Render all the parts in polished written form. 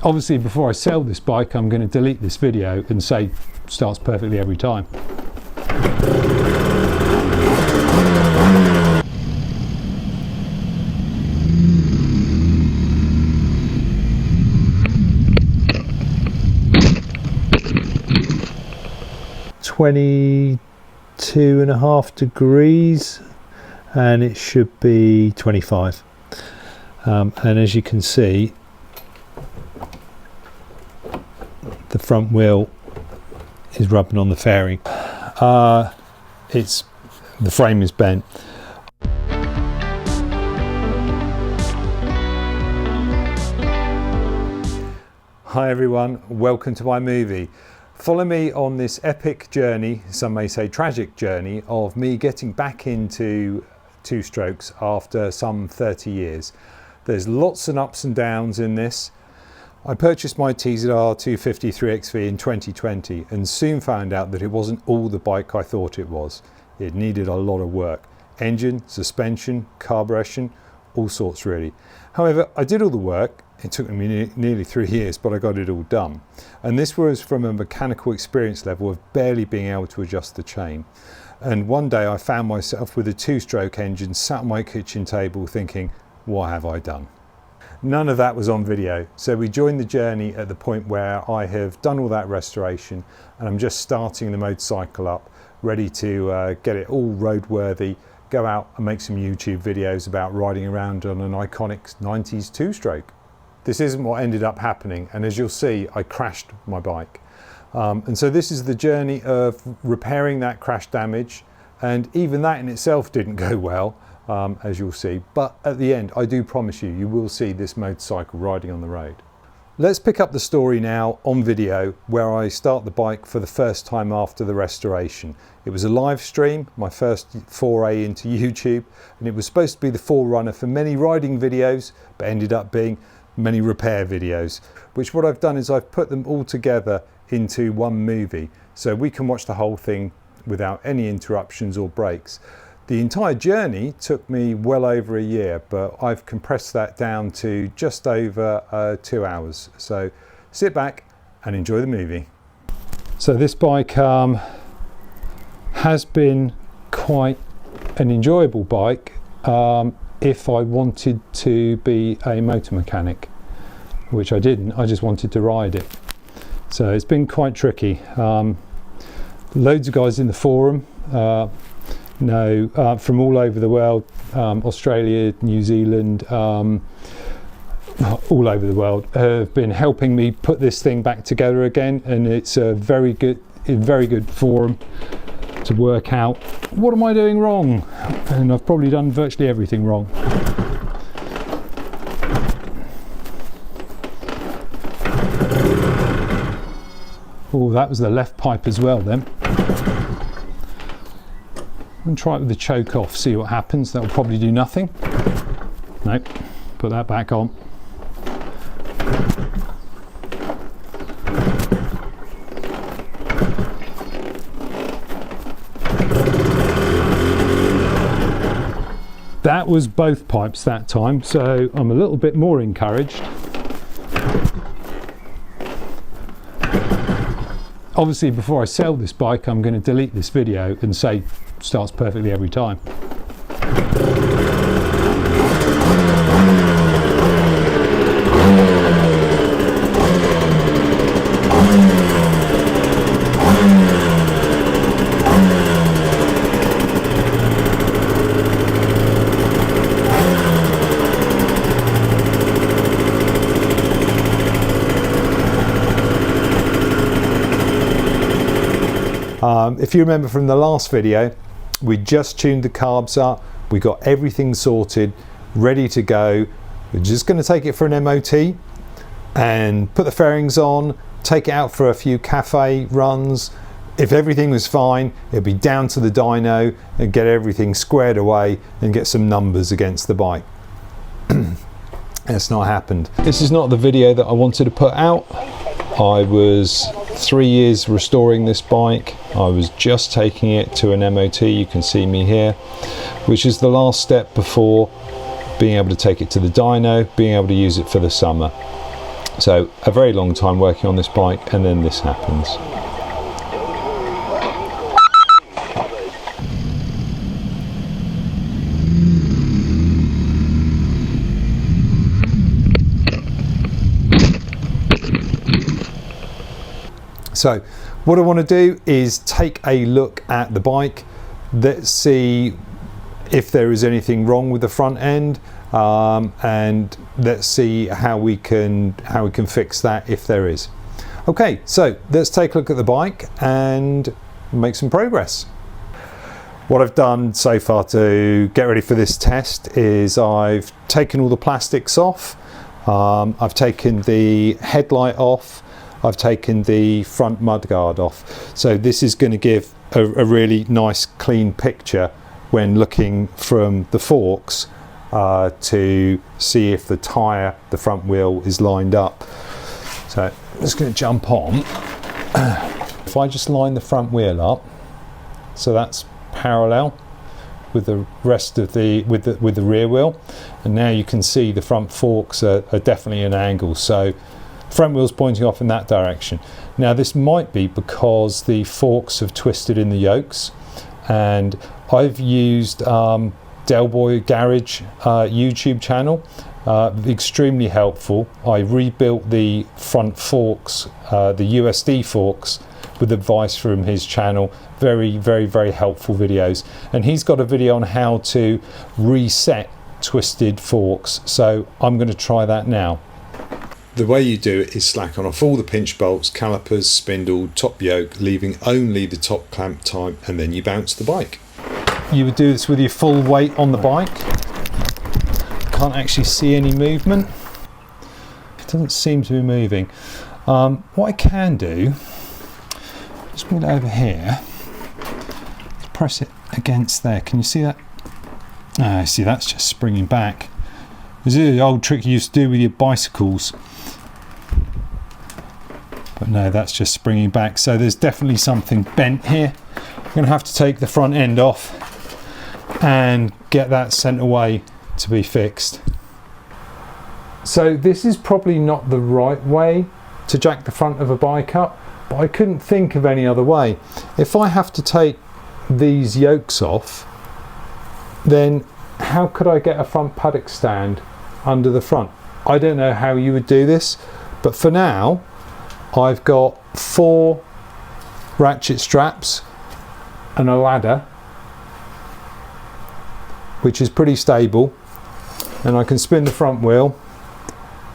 Obviously before I sell this bike I'm going to delete this video and say starts perfectly every time. (22.5 degrees) and it should be 25, and as you can see the front wheel is rubbing on the fairing. The frame is bent. Hi everyone, welcome to my movie. Follow me on this epic journey, some may say tragic journey, of me getting back into two-strokes after some 30 years. There's lots and ups and downs in this. I purchased my TZR 253XV in 2020 and soon found out that it wasn't all the bike I thought it was. It needed a lot of work. Engine, suspension, carburation, all sorts really. However, I did all the work. It took me nearly 3 years, but I got it all done. And this was from a mechanical experience level of barely being able to adjust the chain. And one day I found myself with a two-stroke engine sat on my kitchen table thinking, what have I done? None of that was on video. So we joined the journey at the point where I have done all that restoration and I'm just starting the motorcycle up, ready to get it all roadworthy, go out and make some YouTube videos about riding around on an iconic 90s two-stroke. This isn't what ended up happening, and as you'll see, I crashed my bike. And so this is the journey of repairing that crash damage, and even that in itself didn't go well, as you'll see. But at the end, I do promise you, you will see this motorcycle riding on the road. Let's pick up the story now on video, where I start the bike for the first time after the restoration. It was a live stream, my first foray into YouTube, and it was supposed to be the forerunner for many riding videos, but ended up being many repair videos, which what I've done is I've put them all together into one movie so we can watch the whole thing without any interruptions or breaks. The entire journey took me well over a year, but I've compressed that down to just over 2 hours. So sit back and enjoy the movie. So this bike has been quite an enjoyable bike if I wanted to be a motor mechanic, which I didn't. I just wanted to ride it. So it's been quite tricky. Loads of guys in the forum from all over the world, Australia, New Zealand, all over the world, have been helping me put this thing back together again, and it's a very good forum to work out what am I doing wrong, and I've probably done virtually everything wrong. Oh, that was the left pipe as well then. And try it with the choke off, see what happens. That will probably do nothing. Nope, put that back on. That was both pipes that time, so I'm a little bit more encouraged. Obviously before I sell this bike I'm going to delete this video and say starts perfectly every time. If you remember from the last video, we just tuned the carbs up, we got everything sorted, ready to go. We're just going to take it for an MOT and put the fairings on, take it out for a few cafe runs. If everything was fine, it'd be down to the dyno and get everything squared away and get some numbers against the bike. That's not happened. This is not the video that I wanted to put out. I was 3 years restoring this bike. I was just taking it to an MOT, you can see me here, which is the last step before being able to take it to the dyno, being able to use it for the summer. So a very long time working on this bike, and then this happens. So what I want to do is take a look at the bike. Let's see if there is anything wrong with the front end, and let's see how we can fix that if there is. Okay, so let's take a look at the bike and make some progress. What I've done so far to get ready for this test is I've taken all the plastics off. I've taken the headlight off. I've taken the front mudguard off. So this is going to give a really nice clean picture when looking from the forks to see if the tyre, the front wheel is lined up. So I'm just going to jump on. If I just line the front wheel up, so that's parallel with the rest of the with the rear wheel, and now you can see the front forks are definitely an angle. So front wheel's pointing off in that direction. Now this might be because the forks have twisted in the yokes, and I've used Del Boy Garage YouTube channel, extremely helpful. I rebuilt the front forks, the USD forks, with advice from his channel. Very helpful videos, and he's got a video on how to reset twisted forks, so I'm going to try that now. The way you do it is slack on off all the pinch bolts, calipers, spindle, top yoke, leaving only the top clamp type, and then you bounce the bike. You would do this with your full weight on the bike. Can't actually see any movement. It doesn't seem to be moving. What I can do, just move it over here, press it against there. Can you see that? See, that's just springing back. This is the old trick you used to do with your bicycles. But no, that's just springing back. So there's definitely something bent here. I'm going to have to take the front end off and get that sent away to be fixed. So this is probably not the right way to jack the front of a bike up, but I couldn't think of any other way. If I have to take these yokes off, then how could I get a front paddock stand under the front? I don't know how you would do this, but for now I've got 4 ratchet straps and a ladder, which is pretty stable, and I can spin the front wheel,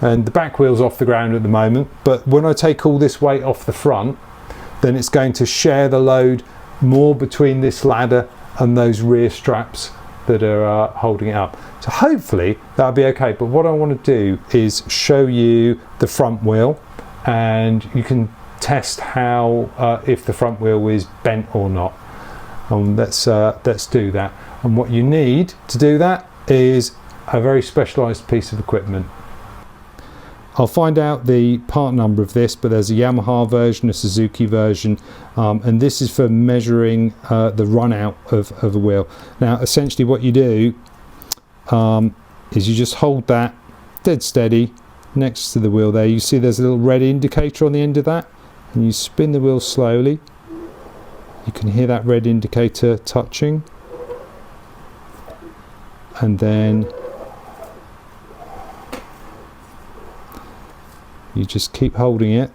and the back wheel's off the ground at the moment, but when I take all this weight off the front, then it's going to share the load more between this ladder and those rear straps that are holding it up. So hopefully that'll be okay, but what I want to do is show you the front wheel, and you can test how if the front wheel is bent or not. Let's do that. And what you need to do that is a very specialized piece of equipment. I'll find out the part number of this, but there's a Yamaha version, a Suzuki version, and this is for measuring the run out of a wheel. Now essentially what you do is you just hold that dead steady next to the wheel there. You see there's a little red indicator on the end of that, and you spin the wheel slowly. You can hear that red indicator touching, and then you just keep holding it.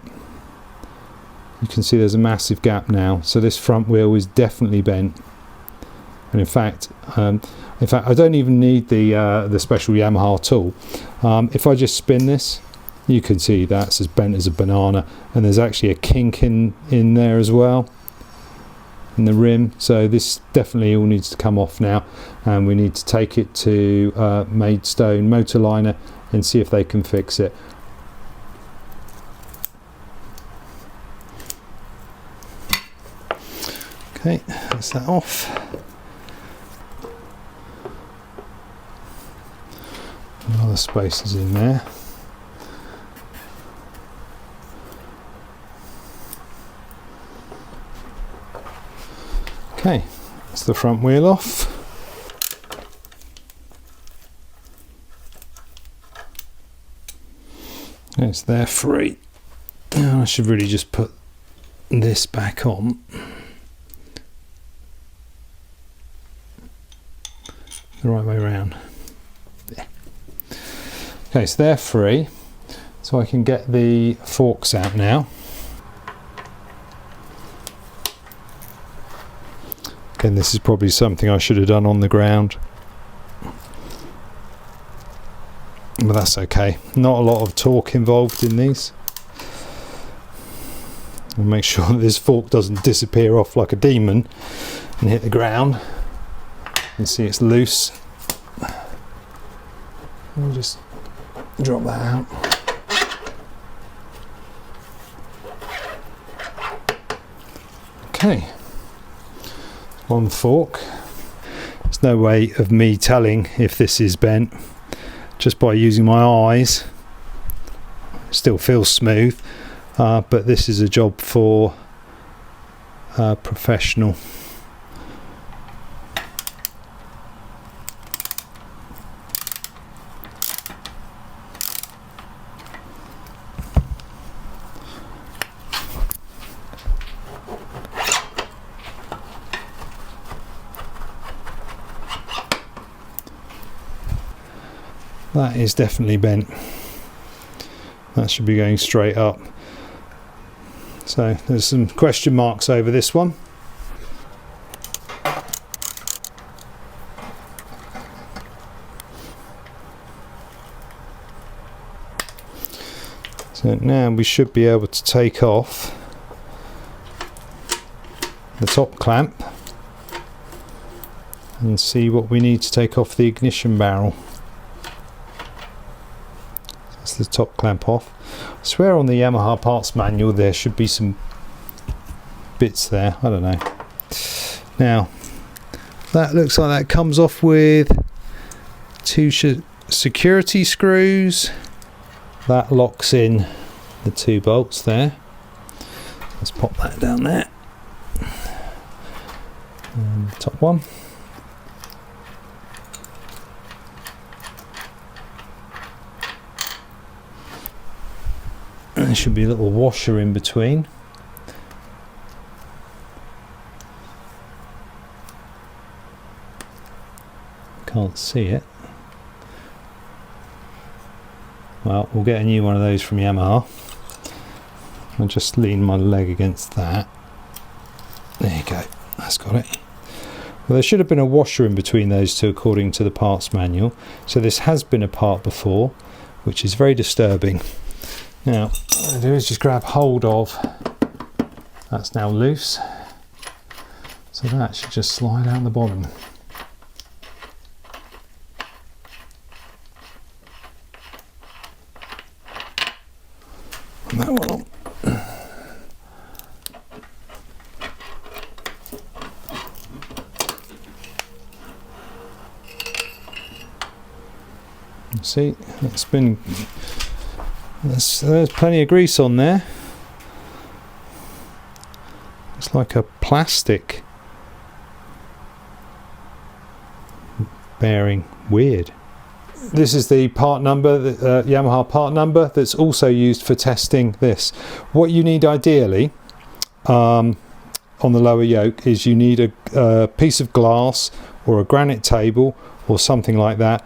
You can see there's a massive gap now, so this front wheel is definitely bent. And in fact I don't even need the special Yamaha tool. If I just spin this, you can see that's as bent as a banana, and there's actually a kink in there as well in the rim. So this definitely all needs to come off now, and we need to take it to Maidstone Motor Liner and see if they can fix it. Okay, that's that off. Another space is in there. Okay, that's the front wheel off. It's there free. Now I should really just put this back on. The right way around. Yeah. Okay, so they're free. So I can get the forks out now. Again, this is probably something I should have done on the ground. But that's okay. Not a lot of torque involved in these. I'll make sure that this fork doesn't disappear off like a demon and hit the ground. You see it's loose. I'll just drop that out. Okay. One fork. There's no way of me telling if this is bent just by using my eyes. It still feels smooth, but this is a job for a professional. That is definitely bent. That should be going straight up. So there's some question marks over this one. So now we should be able to take off the top clamp and see what we need to take off the ignition barrel. The top clamp off. I swear on the Yamaha parts manual there should be some bits there. I don't know. Now that looks like that comes off with two security screws. That locks in the two bolts there. Let's pop that down there. And the top one. There should be a little washer in between. Can't see it. Well, we'll get a new one of those from Yamaha. I'll just lean my leg against that. There you go, that's got it. Well, there should have been a washer in between those two according to the parts manual. So this has been a part before, which is very disturbing. Now, what I do is just grab hold of, that's now loose, so that should just slide out the bottom. And that one on. See, that's been... There's plenty of grease on there. It's like a plastic bearing. Weird. This is the part number, the Yamaha part number that's also used for testing this. What you need ideally on the lower yoke is you need a piece of glass or a granite table or something like that.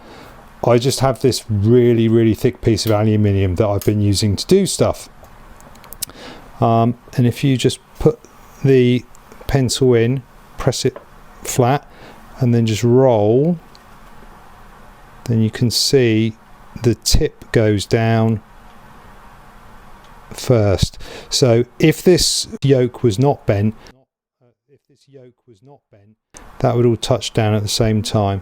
I just have this really thick piece of aluminium that I've been using to do stuff. And if you just put the pencil in, press it flat, and then just roll, then you can see the tip goes down first. So if this yoke was not bent, that would all touch down at the same time.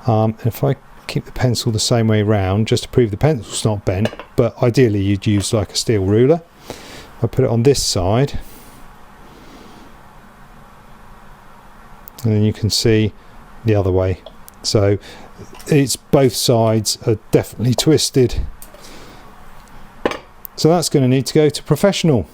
And if I keep the pencil the same way round just to prove the pencil's not bent, but ideally you'd use like a steel ruler. I put it on this side and then you can see the other way. So it's both sides are definitely twisted. So that's going to need to go to professional.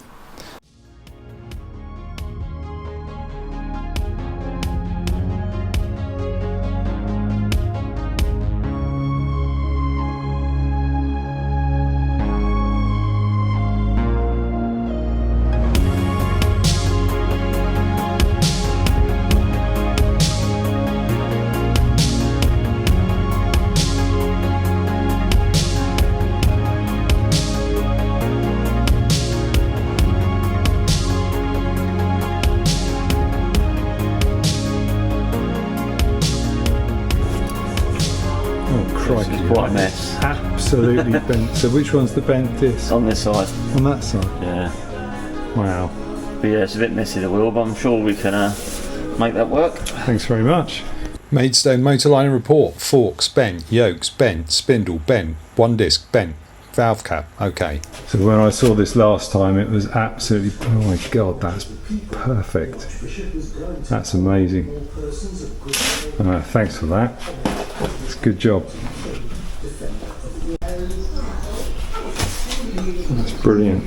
What a mess. Absolutely bent. So which one's the bent disc? On this side. On that side? Yeah. Wow. But yeah, it's a bit messy, the wheel, but I'm sure we can make that work. Thanks very much. Maidstone Motorliner report. Forks bent, yokes bent, spindle bent, one disc bent, valve cap. Okay. So when I saw this last time, it was absolutely, oh my god, that's perfect. That's amazing. Thanks for that. It's a good job. That's brilliant.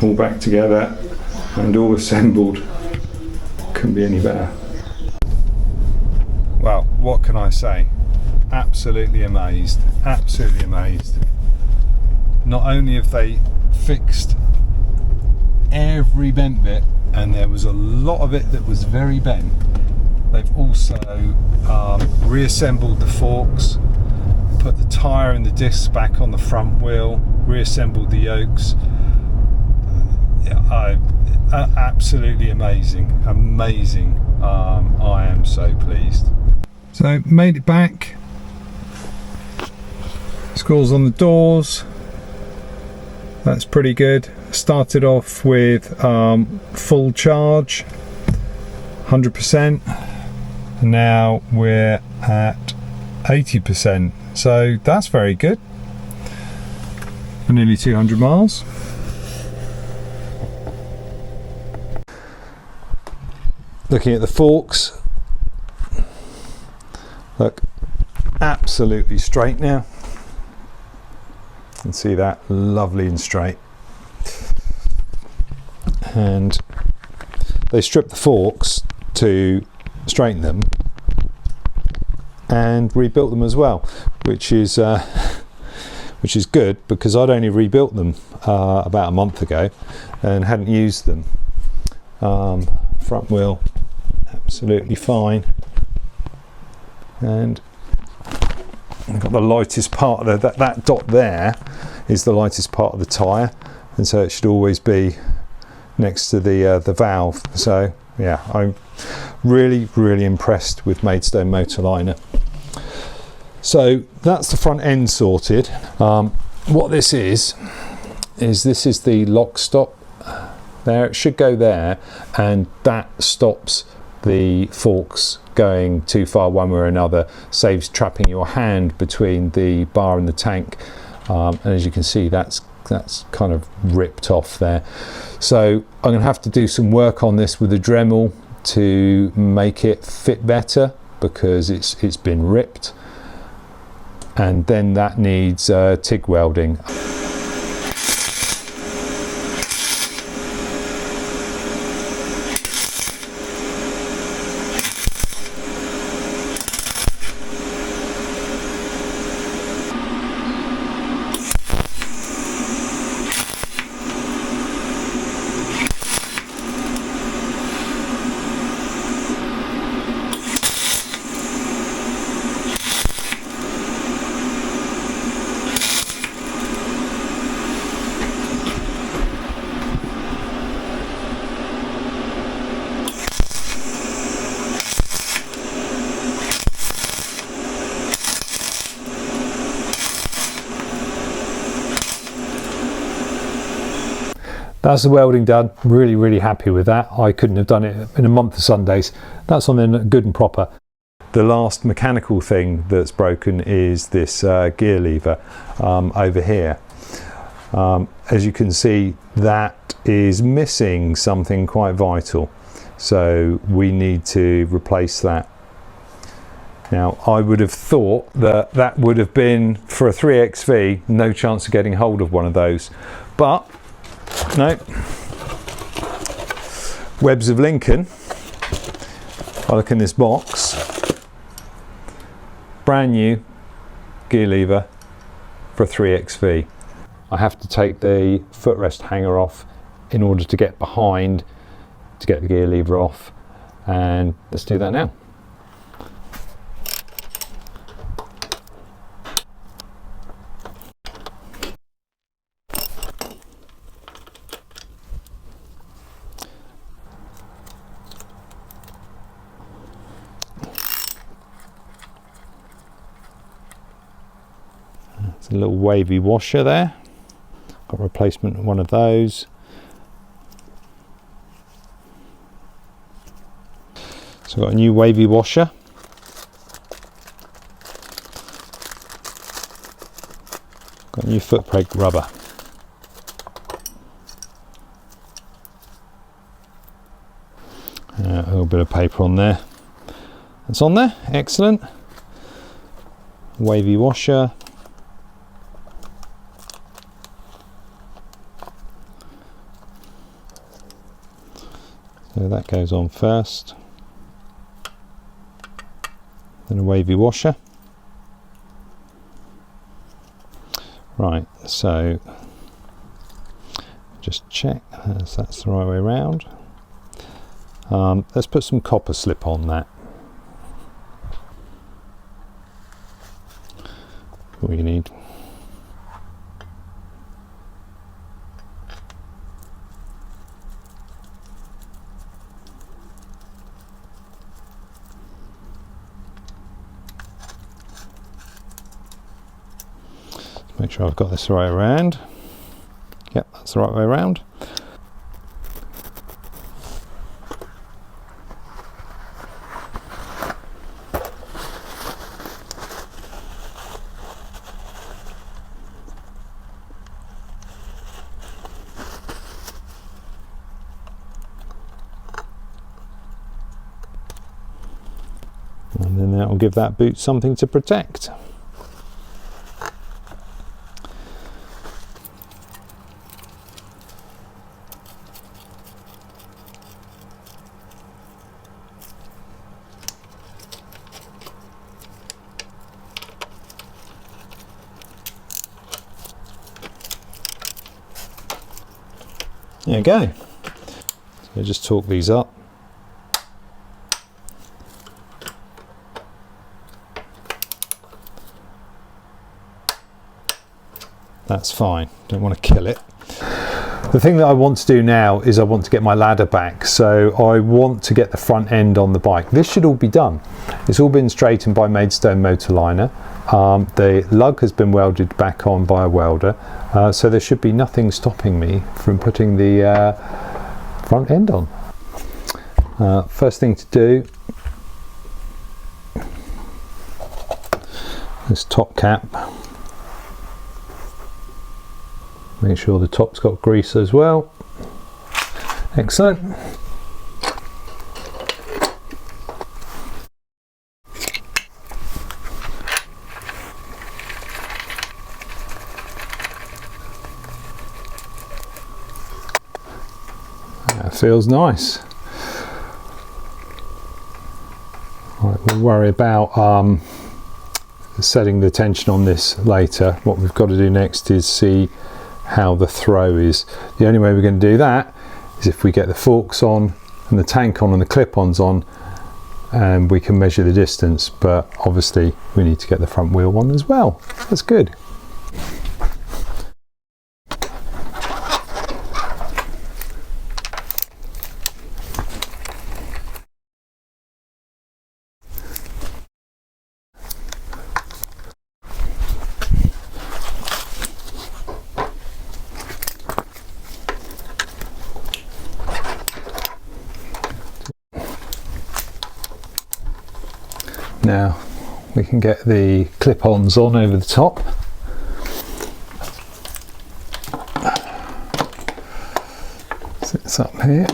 All back together and all assembled. Couldn't be any better. Well, what can I say? Absolutely amazed. Absolutely amazed. Not only have they fixed every bent bit, and there was a lot of it that was very bent, they've also reassembled the forks, put the tyre and the discs back on the front wheel, reassembled the yokes. Absolutely amazing. I am so pleased. So made it back. Screws on the doors. That's pretty good. Started off with full charge, 100%. Now we're at 80%. So that's very good. For nearly 200 miles. Looking at the forks, look, absolutely straight now. You can see that, lovely and straight. And they stripped the forks to straighten them and rebuilt them as well, which is good, because I'd only rebuilt them about a month ago and hadn't used them. Front wheel absolutely fine, and I've got the lightest part of that dot there is the lightest part of the tyre, and so it should always be next to the valve. So yeah, I'm really impressed with Maidstone Motorliner. So that's the front end sorted. What this is the lock stop. There, it should go there, and that stops the forks going too far one way or another, saves trapping your hand between the bar and the tank, and as you can see, that's kind of ripped off there. So I'm going to have to do some work on this with the Dremel to make it fit better, because it's been ripped, and then that needs TIG welding. That's the welding done. Really happy with that. I couldn't have done it in a month of Sundays. That's on there good and proper. The last mechanical thing that's broken is this gear lever over here. As you can see, that is missing something quite vital, so we need to replace that. Now, I would have thought that that would have been, for a 3XV, no chance of getting hold of one of those, but no. Webbs of Lincoln. I look in this box. Brand new gear lever for a 3XV. I have to take the footrest hanger off in order to get behind to get the gear lever off, and let's do that now. It's a little wavy washer there. Got a replacement of one of those. So I've got a new wavy washer. Got a new foot brake rubber. A little bit of paper on there. That's on there, excellent. Wavy washer. So that goes on first. Then a wavy washer. Right, so just check that's the right way around. Let's put some copper slip on that. What you need. Make sure I've got this the right way around. Yep, that's the right way around. And then that will give that boot something to protect. There you go. So just torque these up. That's fine, don't want to kill it. The thing that I want to do now is I want to get my ladder back, so I want to get the front end on the bike. This should all be done. It's all been straightened by Maidstone motor liner. The lug has been welded back on by a welder, so there should be nothing stopping me from putting the front end on. First thing to do, this top cap. Make sure the top's got grease as well. Excellent. That feels nice. Right, we'll worry about setting the tension on this later. What we've got to do next is see how the throw is. The only way we're going to do that is if we get the forks on and the tank on and the clip-ons on, and we can measure the distance, but obviously we need to get the front wheel on as well. That's good. Now we can get the clip-ons on over the top. Sits up here.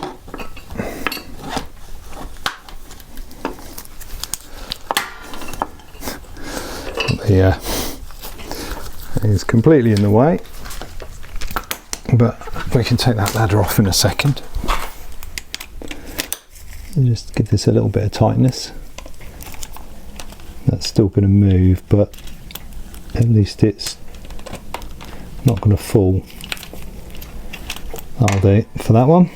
Yeah, it's completely in the way, but we can take that ladder off in a second. And just give this a little bit of tightness. That's still going to move, but at least it's not going to fall. That'll do it for that one.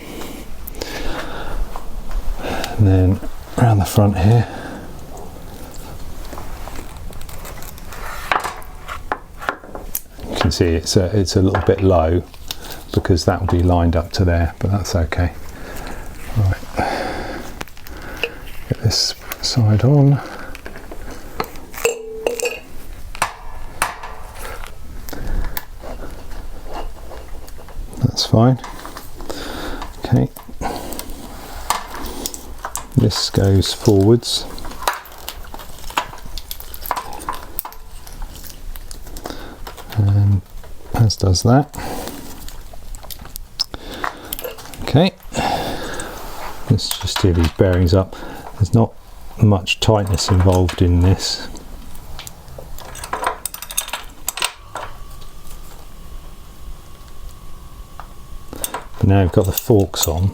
And then around the front here. You can see it's a little bit low because that will be lined up to there, but that's okay. Right. Get this side on. fine. Okay, this goes forwards. And as does that. Okay, let's just do these bearings up. There's not much tightness involved in this. But now we've got the forks on.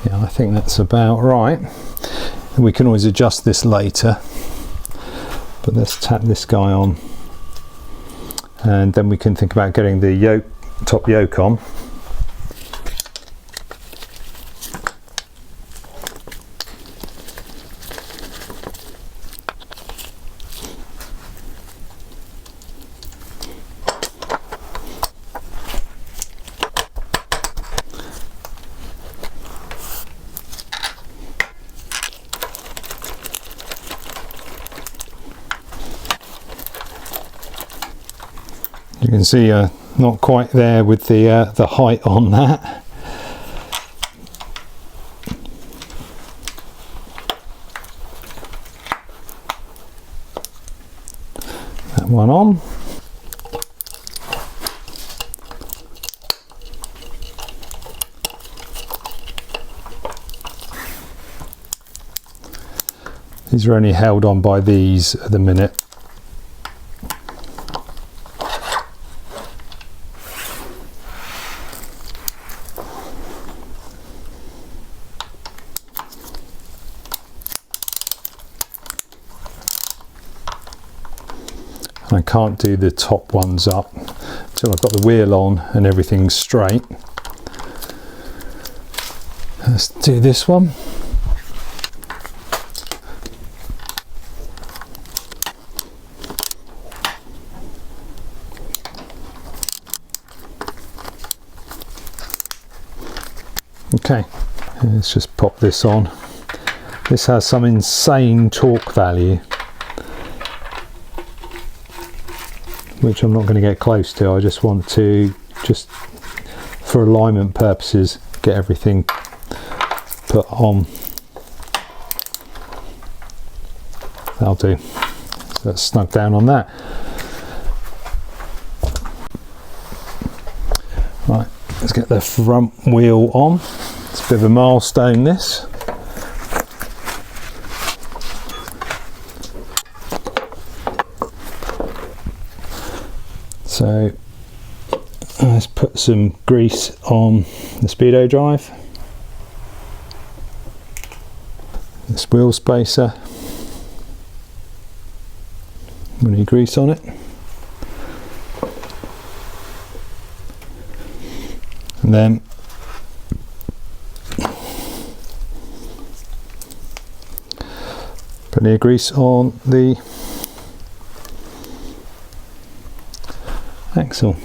Yeah, I think that's about right. We can always adjust this later, but let's tap this guy on, and then we can think about getting the top yoke on. You can see not quite there with the height on that. That one on. These are only held on by these at the minute. I can't do the top ones up until I've got the wheel on and everything's straight. Let's do this one. Okay, let's just pop this on. This has some insane torque value, which I'm not going to get close to. I just want to, just for alignment purposes, get everything put on. That'll do. So let's snug down on that. Right, let's get the front wheel on. It's a bit of a milestone, this. So let's put some grease on the speedo drive, this wheel spacer. We need grease on it, and then plenty of grease on the axle.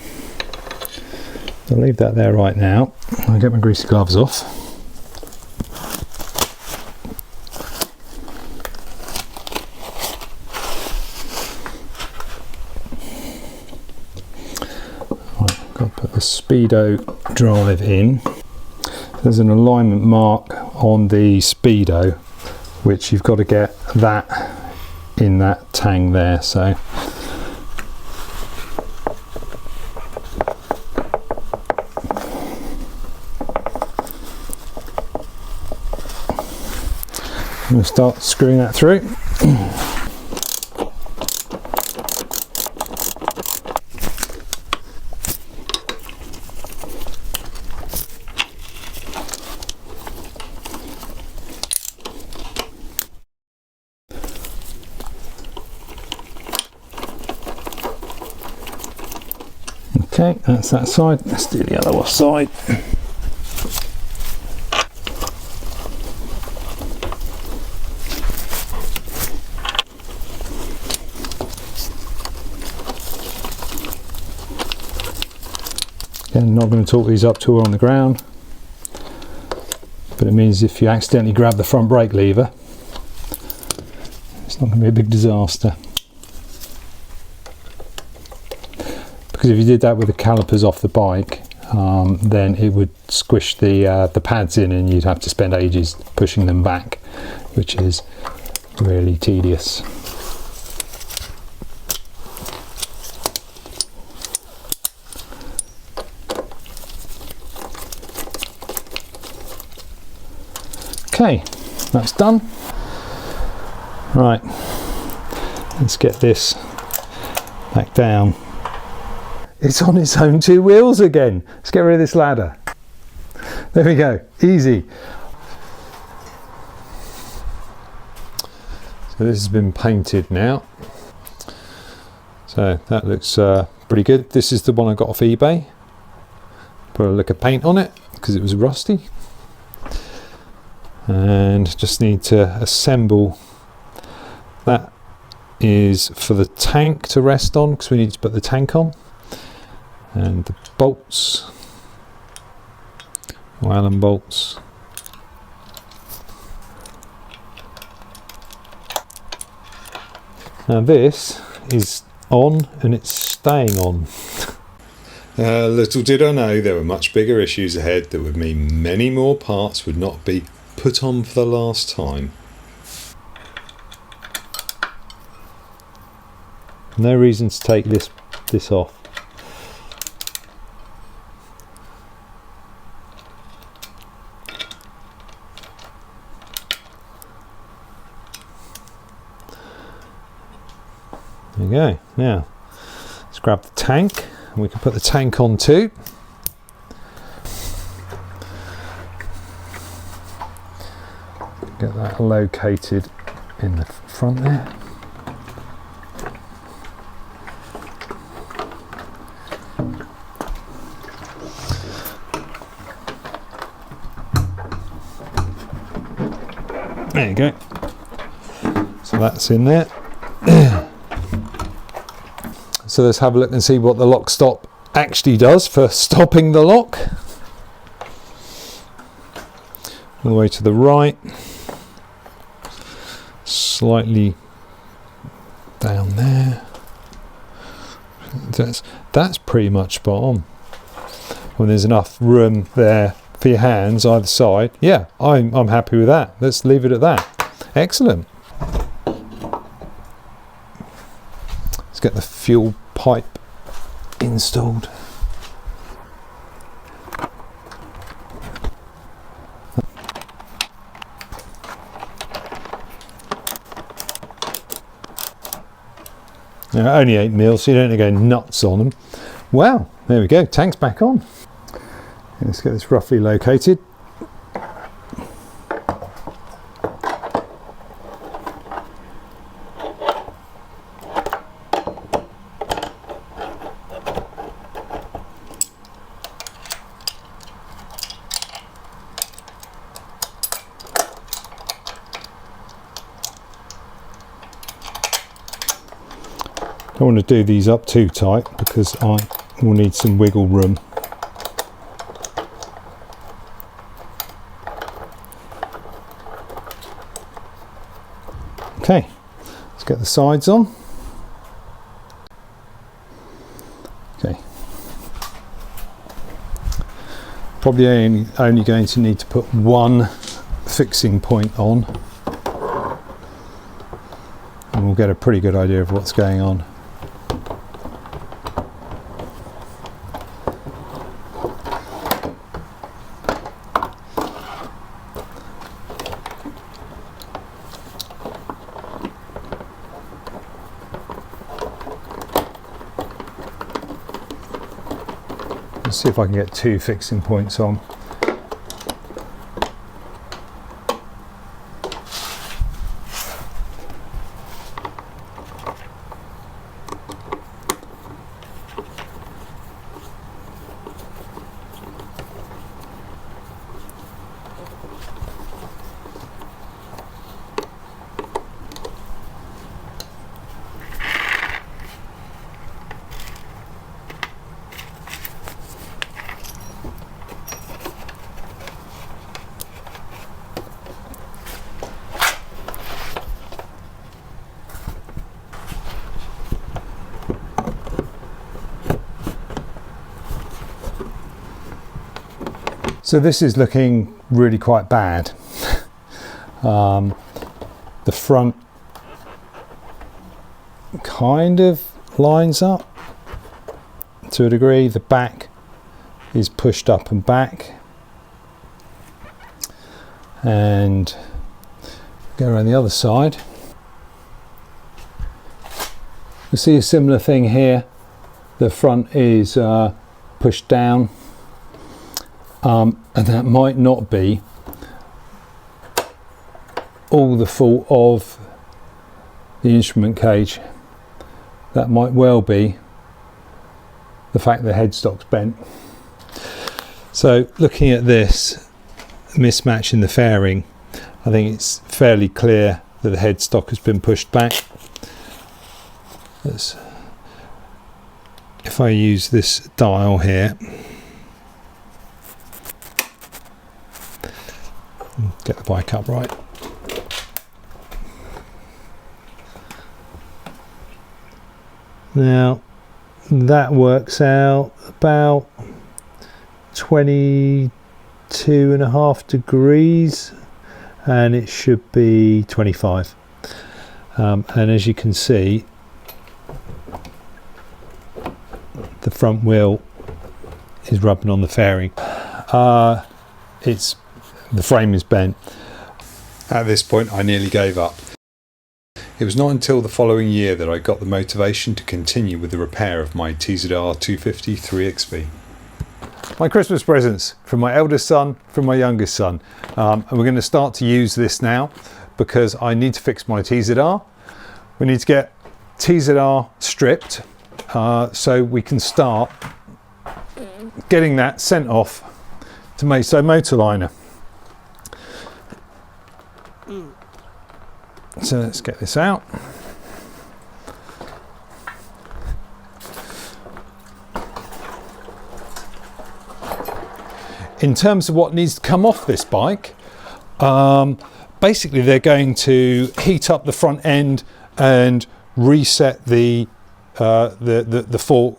I'll leave that there right now. I'll get my greasy gloves off. Right, I've got to put the speedo drive in. There's an alignment mark on the speedo, which you've got to get that in that tang there. So I'm going to start screwing that through. Okay, that's that side. Let's do the other side. Again, not going to torque these up till we're on the ground, but it means if you accidentally grab the front brake lever, it's not going to be a big disaster. Because if you did that with the calipers off the bike, then it would squish the pads in and you'd have to spend ages pushing them back, which is really tedious. Okay, that's done. Right, let's get this back down. It's on its own two wheels again. Let's get rid of this ladder. There we go, easy. So this has been painted now. So that looks pretty good. This is the one I got off eBay. Put a lick of paint on it because it was rusty. And just need to assemble. That is for the tank to rest on because we need to put the tank on. And the bolts, Allen bolts. Now this is on and it's staying on. Little did I know there were much bigger issues ahead that would mean many more parts would not be put on for the last time. No reason to take this off. There you go. Now let's grab the tank and we can put the tank on too. Get that located in the front there. There you go. So that's in there. So let's have a look and see what the lock stop actually does for stopping the lock. All the way to the right. Slightly down there. That's pretty much spot on. When there's enough room there for your hands either side, yeah, I'm happy with that. Let's leave it at that. Excellent. Let's get the fuel pipe installed. Now, only 8mm, so you don't need to go nuts on them. Wow, there we go, tank's back on. Let's get this roughly located. I don't want to do these up too tight because I will need some wiggle room. Okay, let's get the sides on. Okay, probably only going to need to put one fixing point on, and we'll get a pretty good idea of what's going on. Let's see if I can get two fixing points on. So this is looking really quite bad. The front kind of lines up to a degree. The back is pushed up and back. And go around the other side. You see a similar thing here. The front is pushed down, and that might not be all the fault of the instrument cage. That might well be the fact the headstock's bent. So looking at this mismatch in the fairing, I think it's fairly clear that the headstock has been pushed back. If I use this dial here, get the bike up right. Now that works out about 22.5 degrees, and it should be 25. And as you can see, the front wheel is rubbing on the fairing. The frame is bent. At this point, I nearly gave up. It was not until the following year that I got the motivation to continue with the repair of my TZR 250 3XP. My Christmas presents from my eldest son, from my youngest son. And we're going to start to use this now because I need to fix my TZR. We need to get TZR stripped so we can start getting that sent off to Meso Motorliner. So let's get this out. In terms of what needs to come off this bike, basically they're going to heat up the front end and reset the headstock.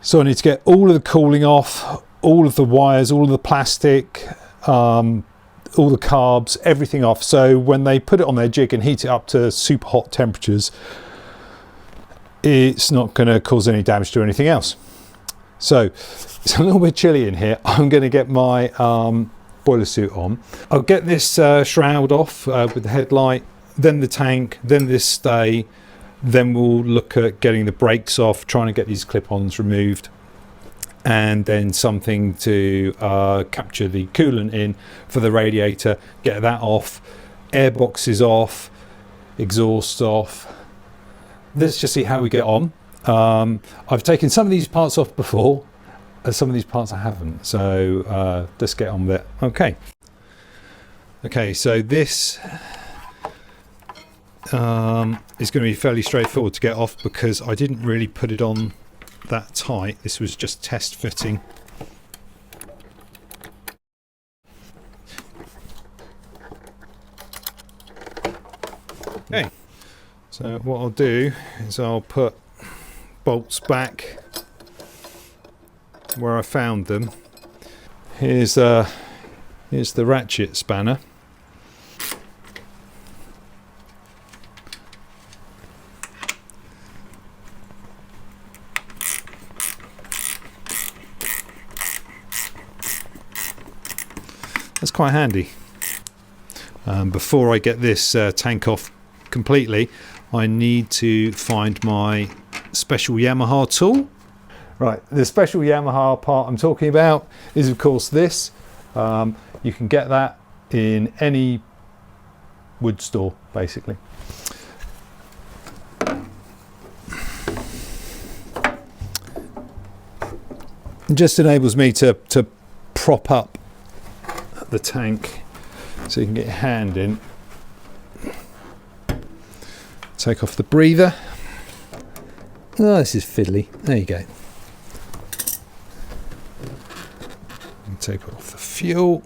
So I need to get all of the cooling off, all of the wires, all of the plastic, all the carbs, everything off. So when they put it on their jig and heat it up to super hot temperatures, it's not going to cause any damage to anything else. So it's a little bit chilly in here. I'm going to get my boiler suit on. I'll get this shroud off with the headlight, then the tank, then this stay. Then we'll look at getting the brakes off, trying to get these clip-ons removed, and then something to capture the coolant in for the radiator, get that off, air boxes off, exhaust off. Let's just see how we get on. I've taken some of these parts off before, some of these parts I haven't, so let's get on with it. Okay, so this is going to be fairly straightforward to get off because I didn't really put it on that tight. This was just test fitting. Okay, so what I'll do is I'll put bolts back where I found them. Here's the ratchet spanner. That's quite handy. Before I get this tank off completely, I need to find my special Yamaha tool. Right, the special Yamaha part I'm talking about is of course this. You can get that in any wood store basically. It just enables me to prop up the tank so you can get your hand in, take off the breather. Oh, this is fiddly. There you go. And take off the fuel,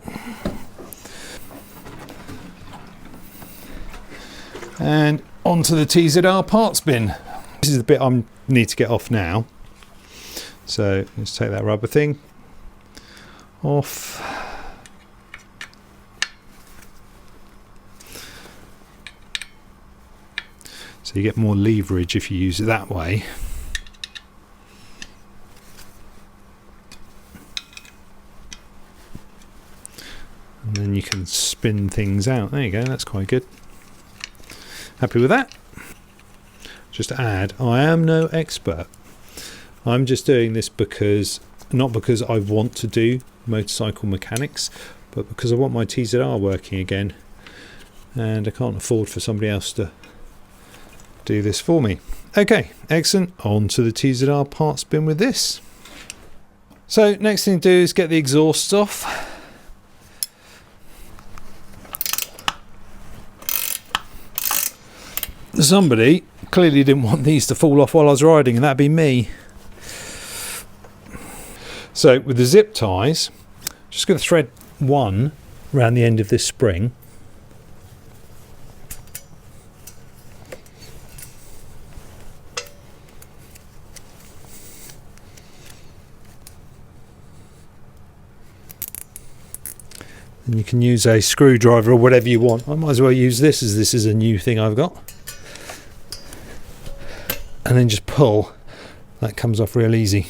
and onto the TZR parts bin. This is the bit I need to get off now, so let's take that rubber thing off. So you get more leverage if you use it that way. And then you can spin things out. There you go, that's quite good. Happy with that? Just to add, I am no expert. I'm just doing this because, not because I want to do motorcycle mechanics, but because I want my TZR working again, and I can't afford for somebody else to do this for me. Okay, excellent. On to the TZR parts bin with this. So next thing to do is get the exhausts off. Somebody clearly didn't want these to fall off while I was riding, and that'd be me. So with the zip ties, just going to thread one around the end of this spring. And you can use a screwdriver or whatever you want. I might as well use this, as this is a new thing I've got. And then just pull. That comes off real easy.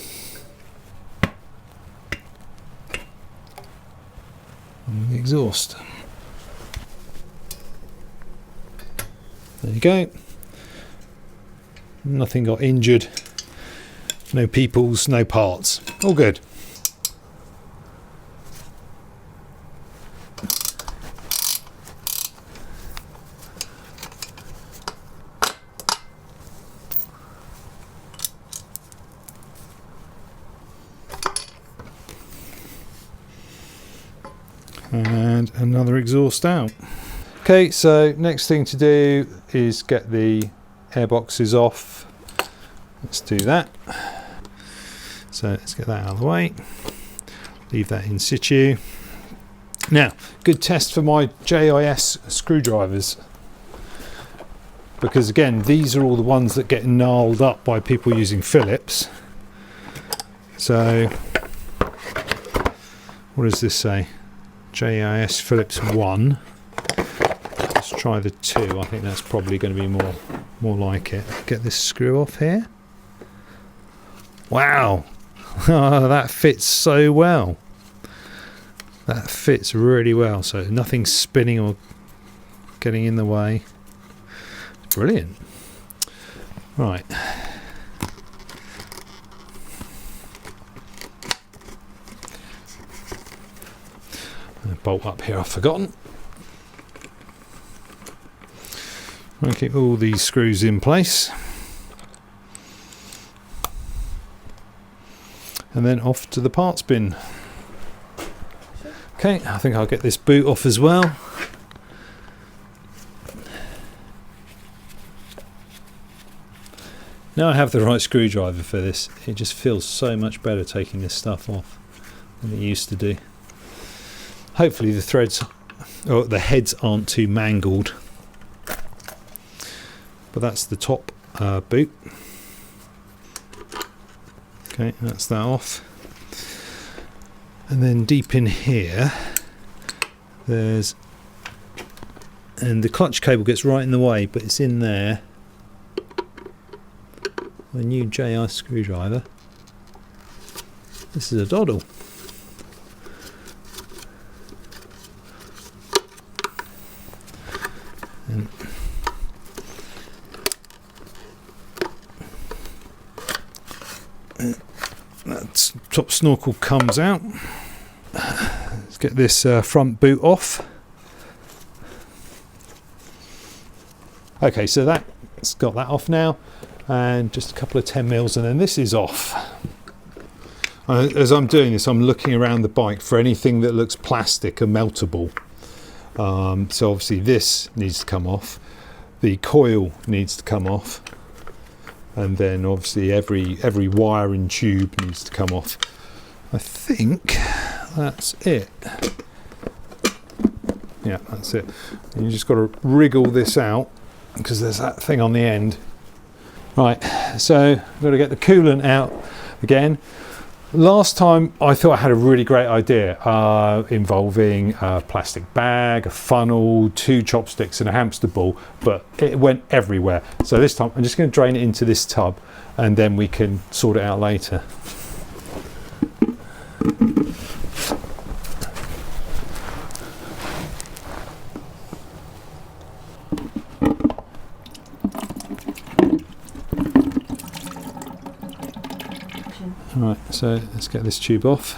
And the exhaust. There you go. Nothing got injured. No peoples, no parts. All good. And another exhaust out. Okay, so next thing to do is get the airboxes off. Let's do that. So let's get that out of the way. Leave that in situ. Now, good test for my JIS screwdrivers, because again, these are all the ones that get gnarled up by people using Phillips. So what does this say? JIS Phillips 1. Let's try the 2. I think that's probably going to be more like it. Get this screw off here. Wow. Oh, that fits so well. That fits really well. So nothing's spinning or getting in the way. Brilliant. Right. Bolt up here I've forgotten. I'll keep all these screws in place. And then off to the parts bin. Okay, I think I'll get this boot off as well. Now I have the right screwdriver for this. It just feels so much better taking this stuff off than it used to do. Hopefully the threads, or the heads, aren't too mangled. But that's the top boot. Okay, that's that off. And then deep in here, there's, and the clutch cable gets right in the way, but it's in there. A new JI screwdriver. This is a doddle. And that top snorkel comes out. Let's get this front boot off. Okay, so that's got that off now, and just a couple of 10mm, and then this is off. As I'm doing this, I'm looking around the bike for anything that looks plastic or meltable. So obviously this needs to come off, the coil needs to come off, and then obviously every wire and tube needs to come off. I think that's it. Yeah, that's it. And you just got to wriggle this out because there's that thing on the end. Right, so I've got to get the coolant out again. Last time I thought I had a really great idea involving a plastic bag, a funnel, 2 chopsticks and a hamster ball, but it went everywhere. So this time I'm just going to drain it into this tub and then we can sort it out later. Right, so let's get this tube off.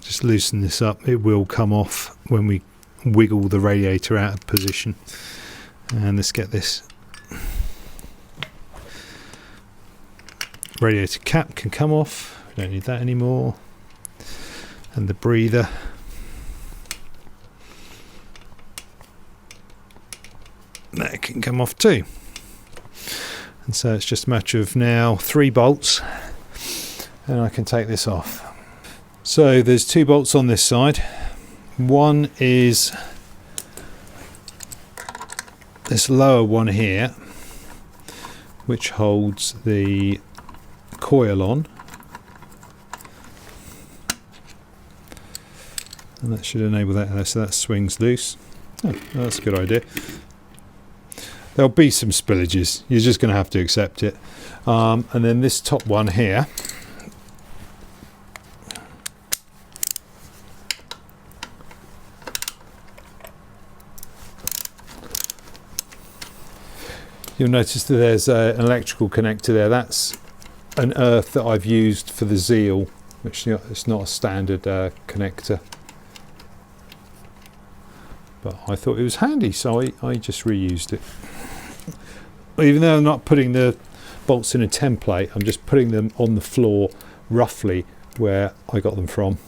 Just loosen this up, it will come off when we wiggle the radiator out of position. And let's get this radiator cap can come off, we don't need that anymore, and the breather. That can come off too. And so it's just a matter of now 3 bolts and I can take this off. So there's 2 bolts on this side. One is this lower one here, which holds the coil on, and that should enable that, so that swings loose. Oh, that's a good idea. There'll be some spillages, you're just going to have to accept it. And then this top one here, you'll notice that there's an electrical connector there. That's an earth that I've used for the Zeal, which it's not a standard connector. But I thought it was handy, so I just reused it. Even though I'm not putting the bolts in a template, I'm just putting them on the floor roughly where I got them from.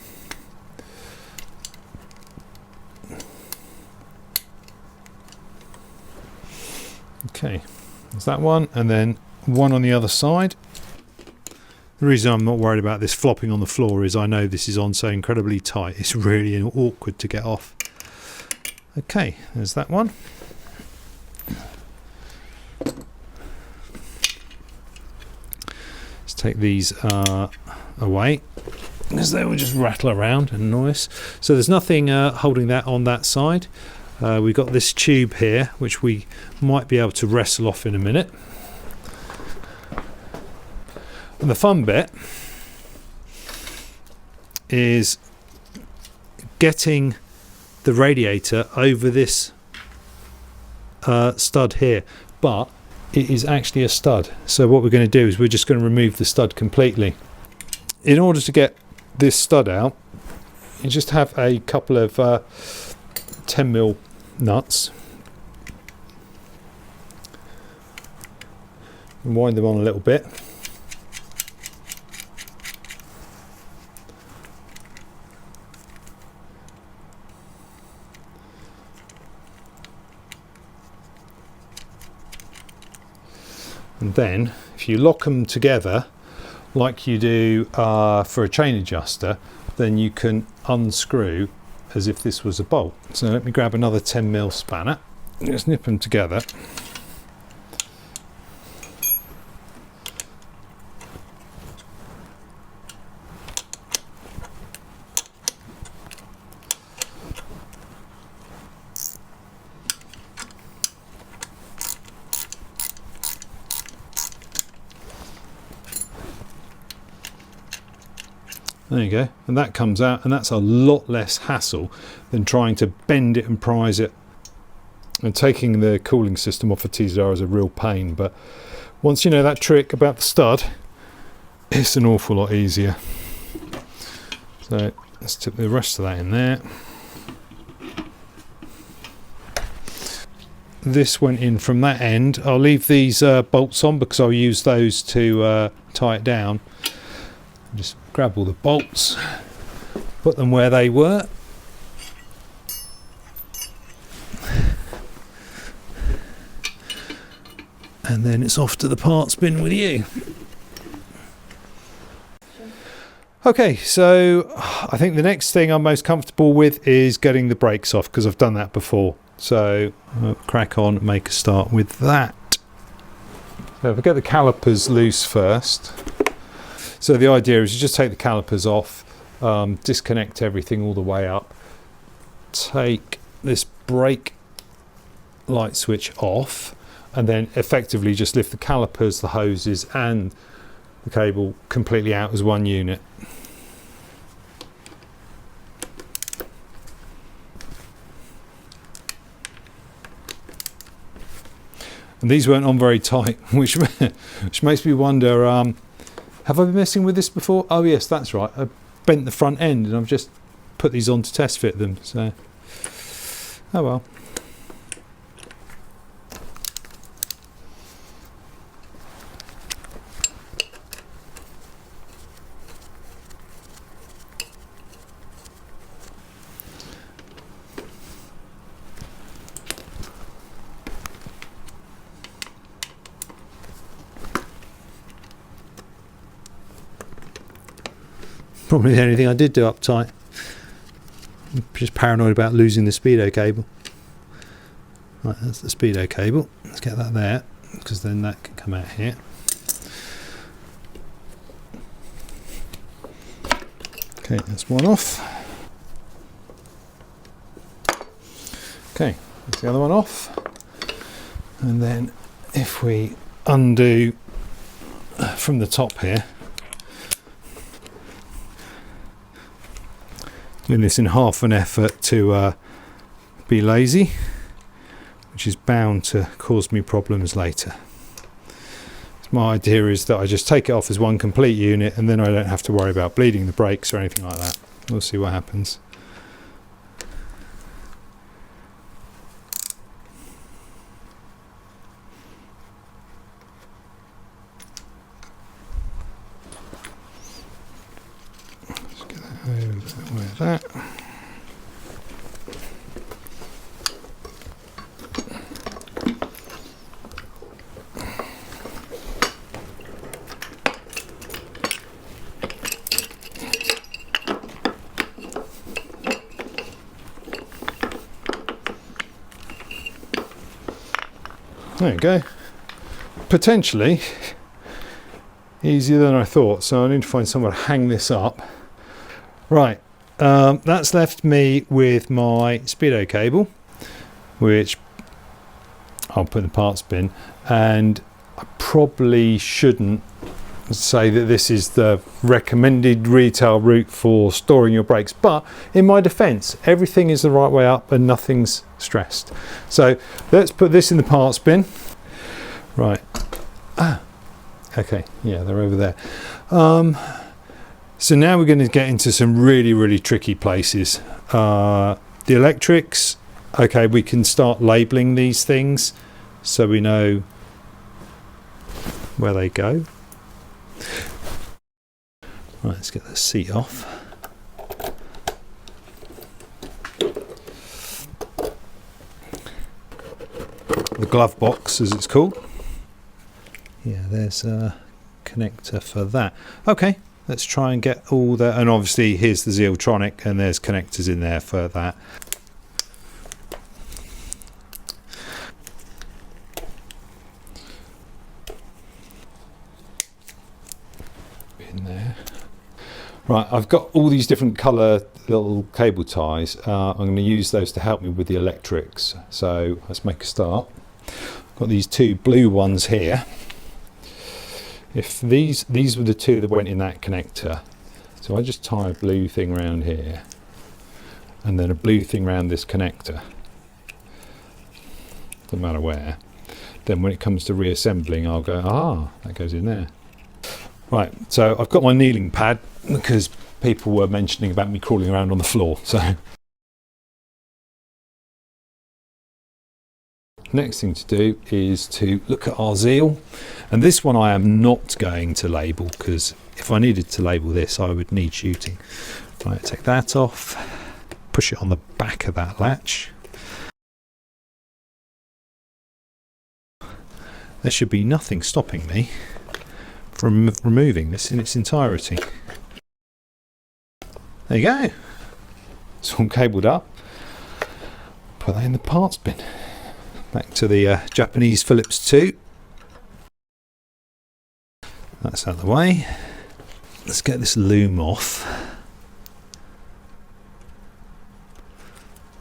Okay. There's that one, and then one on the other side. The reason I'm not worried about this flopping on the floor is I know this is on so incredibly tight, it's really awkward to get off. Okay, there's that one. Let's take these away, because they will just rattle around and annoy us. So there's nothing holding that on that side. We've got this tube here, which we might be able to wrestle off in a minute. And the fun bit is getting the radiator over this stud here, but it is actually a stud. So what we're going to do is we're just going to remove the stud completely. In order to get this stud out, you just have a couple of 10mm nuts and wind them on a little bit. And then if you lock them together like you do for a chain adjuster, then you can unscrew as if this was a bolt. So let me grab another 10mm spanner, just nip them together. There you go, and that comes out, and that's a lot less hassle than trying to bend it and prise it. And taking the cooling system off a TZR is a real pain, but once you know that trick about the stud, it's an awful lot easier. So let's tip the rest of that in there. This went in from that end. I'll leave these bolts on because I'll use those to tie it down. Just grab all the bolts, put them where they were. And then it's off to the parts bin with you. Okay, so I think the next thing I'm most comfortable with is getting the brakes off, because I've done that before. So I'll crack on, make a start with that. So if I get the calipers loose first. So the idea is you just take the calipers off, disconnect everything all the way up, take this brake light switch off, and then effectively just lift the calipers, the hoses and the cable completely out as one unit. And these weren't on very tight, which makes me wonder, have I been messing with this before? Oh yes, that's right. I bent the front end and I've just put these on to test fit them. So, oh well. Probably the only thing I did do uptight. I'm just paranoid about losing the speedo cable. Right, that's the speedo cable. Let's get that there, because then that can come out here. Okay, that's one off. Okay, that's the other one off. And then if we undo from the top here, doing this in half an effort to be lazy, which is bound to cause me problems later. So my idea is that I just take it off as one complete unit, and then I don't have to worry about bleeding the brakes or anything like that. We'll see what happens. Let's get that over with that. There you go. Potentially easier than I thought, so I need to find somewhere to hang this up. Right, that's left me with my speedo cable, which I'll put in the parts bin, and I probably shouldn't say that this is the recommended retail route for storing your brakes, but in my defense, everything is the right way up and nothing's stressed. So let's put this in the parts bin. Right, okay, yeah, they're over there. So now we're going to get into some really tricky places. The electrics, okay, we can start labeling these things so we know where they go. Right, let's get the seat off. The glove box, as it's called. Yeah, there's a connector for that. Okay, let's try and get all that. And obviously here's the Zealtronic, and there's connectors in there for that. In there. Right, I've got all these different colour little cable ties. I'm going to use those to help me with the electrics. So let's make a start. I've got these two blue ones here. If these were the two that went in that connector, so I just tie a blue thing around here and then a blue thing around this connector, doesn't matter where, then when it comes to reassembling I'll go, ah, that goes in there. Right, so I've got my kneeling pad because people were mentioning about me crawling around on the floor. So next thing to do is to look at our Zeal, and this one I am not going to label, because if I needed to label this I would need shooting. Right, take that off, push it on the back of that latch. There should be nothing stopping me from removing this in its entirety. There you go. It's all cabled up. Put that in the parts bin. Back to the Japanese Phillips 2. That's out of the way. Let's get this loom off.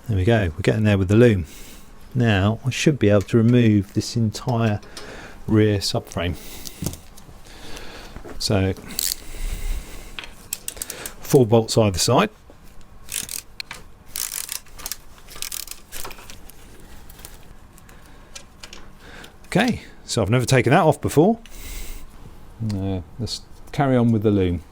There we go. We're getting there with the loom. Now I should be able to remove this entire rear subframe. So 4 bolts either side. Okay, so I've never taken that off before. Let's carry on with the loom.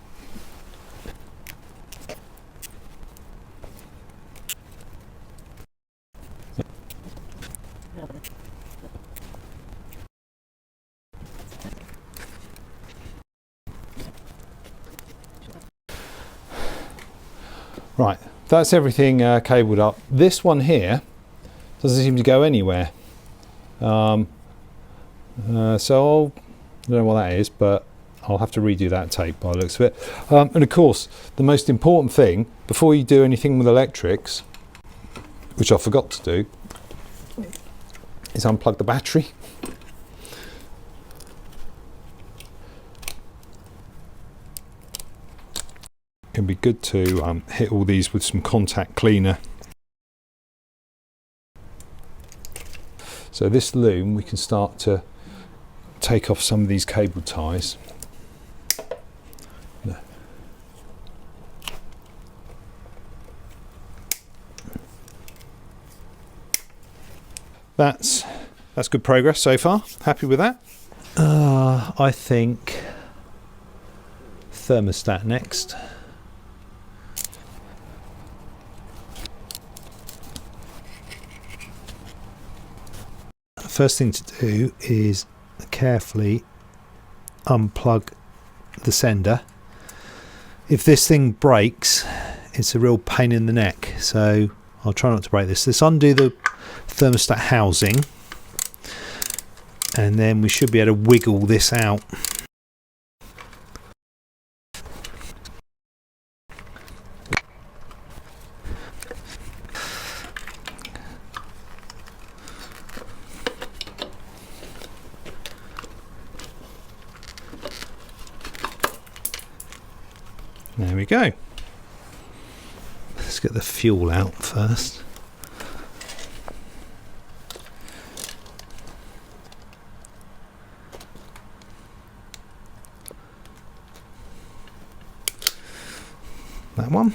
Right, that's everything cabled up. This one here doesn't seem to go anywhere. So I don't know what that is, but I'll have to redo that tape by the looks of it. And of course, the most important thing before you do anything with electrics, which I forgot to do, is unplug the battery. It can be good to hit all these with some contact cleaner. So this loom, we can start to take off some of these cable ties. That's good progress so far. Happy with that. I think thermostat next. First thing to do is carefully unplug the sender. If this thing breaks, it's a real pain in the neck, so I'll try not to break this. Let's undo the thermostat housing, and then we should be able to wiggle this out. There we go. Let's get the fuel out first. That one.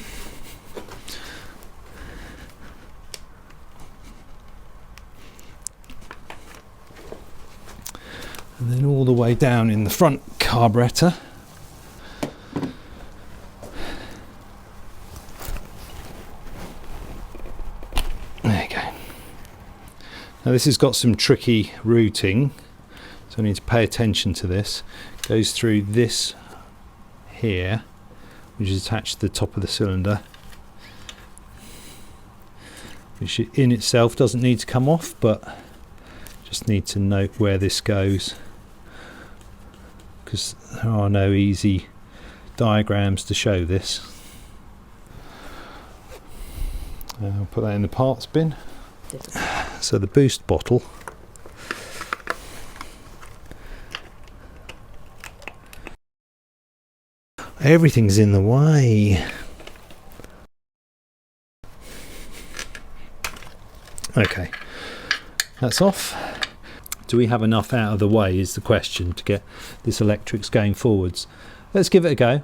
And then all the way down in the front carburettor. Now this has got some tricky routing, so I need to pay attention to this. It goes through this here, which is attached to the top of the cylinder, which in itself doesn't need to come off, but just need to note where this goes, because there are no easy diagrams to show this. I'll put that in the parts bin. So the boost bottle, everything's in the way. Okay, that's off. Do we have enough out of the way is the question to get this electrics going forwards. Let's give it a go.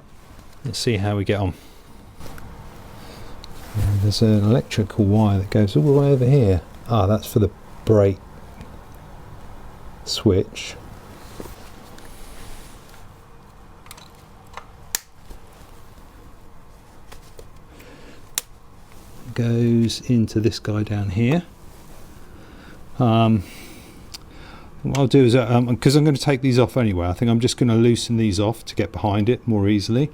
Let's see how we get on. There's an electrical wire that goes all the way over here. Ah, that's for the brake switch. Goes into this guy down here. What I'll do is, because I'm going to take these off anyway, I think I'm just going to loosen these off to get behind it more easily.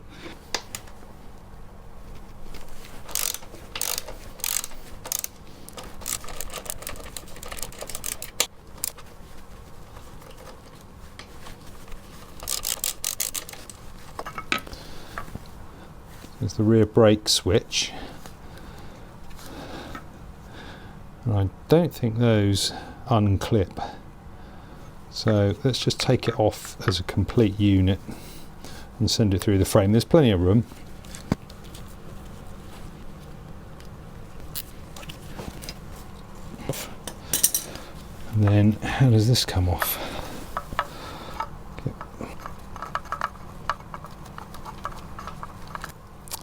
There's the rear brake switch. And I don't think those unclip. So let's just take it off as a complete unit and send it through the frame. There's plenty of room. And then how does this come off?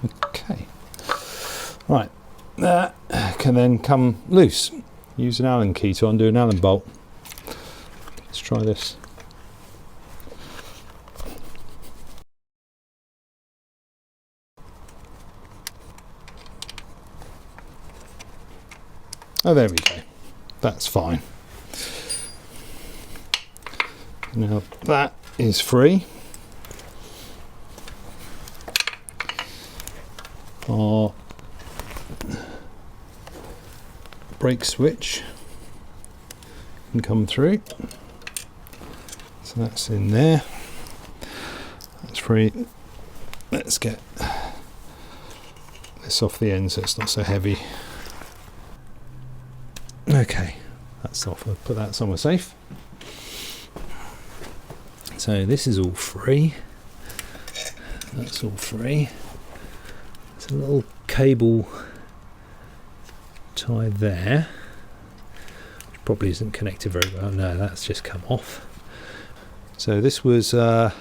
Okay. Right. That can then come loose. Use an Allen key to undo an Allen bolt. Let's try this. Oh, there we go. That's fine. Now that is free. Our brake switch can come through. So that's in there. That's free. Let's get this off the end so it's not so heavy. Okay, that's off. I'll put that somewhere safe. So this is all free. That's all free. There's a little cable tie there, which probably isn't connected very well. No, that's just come off. So this was a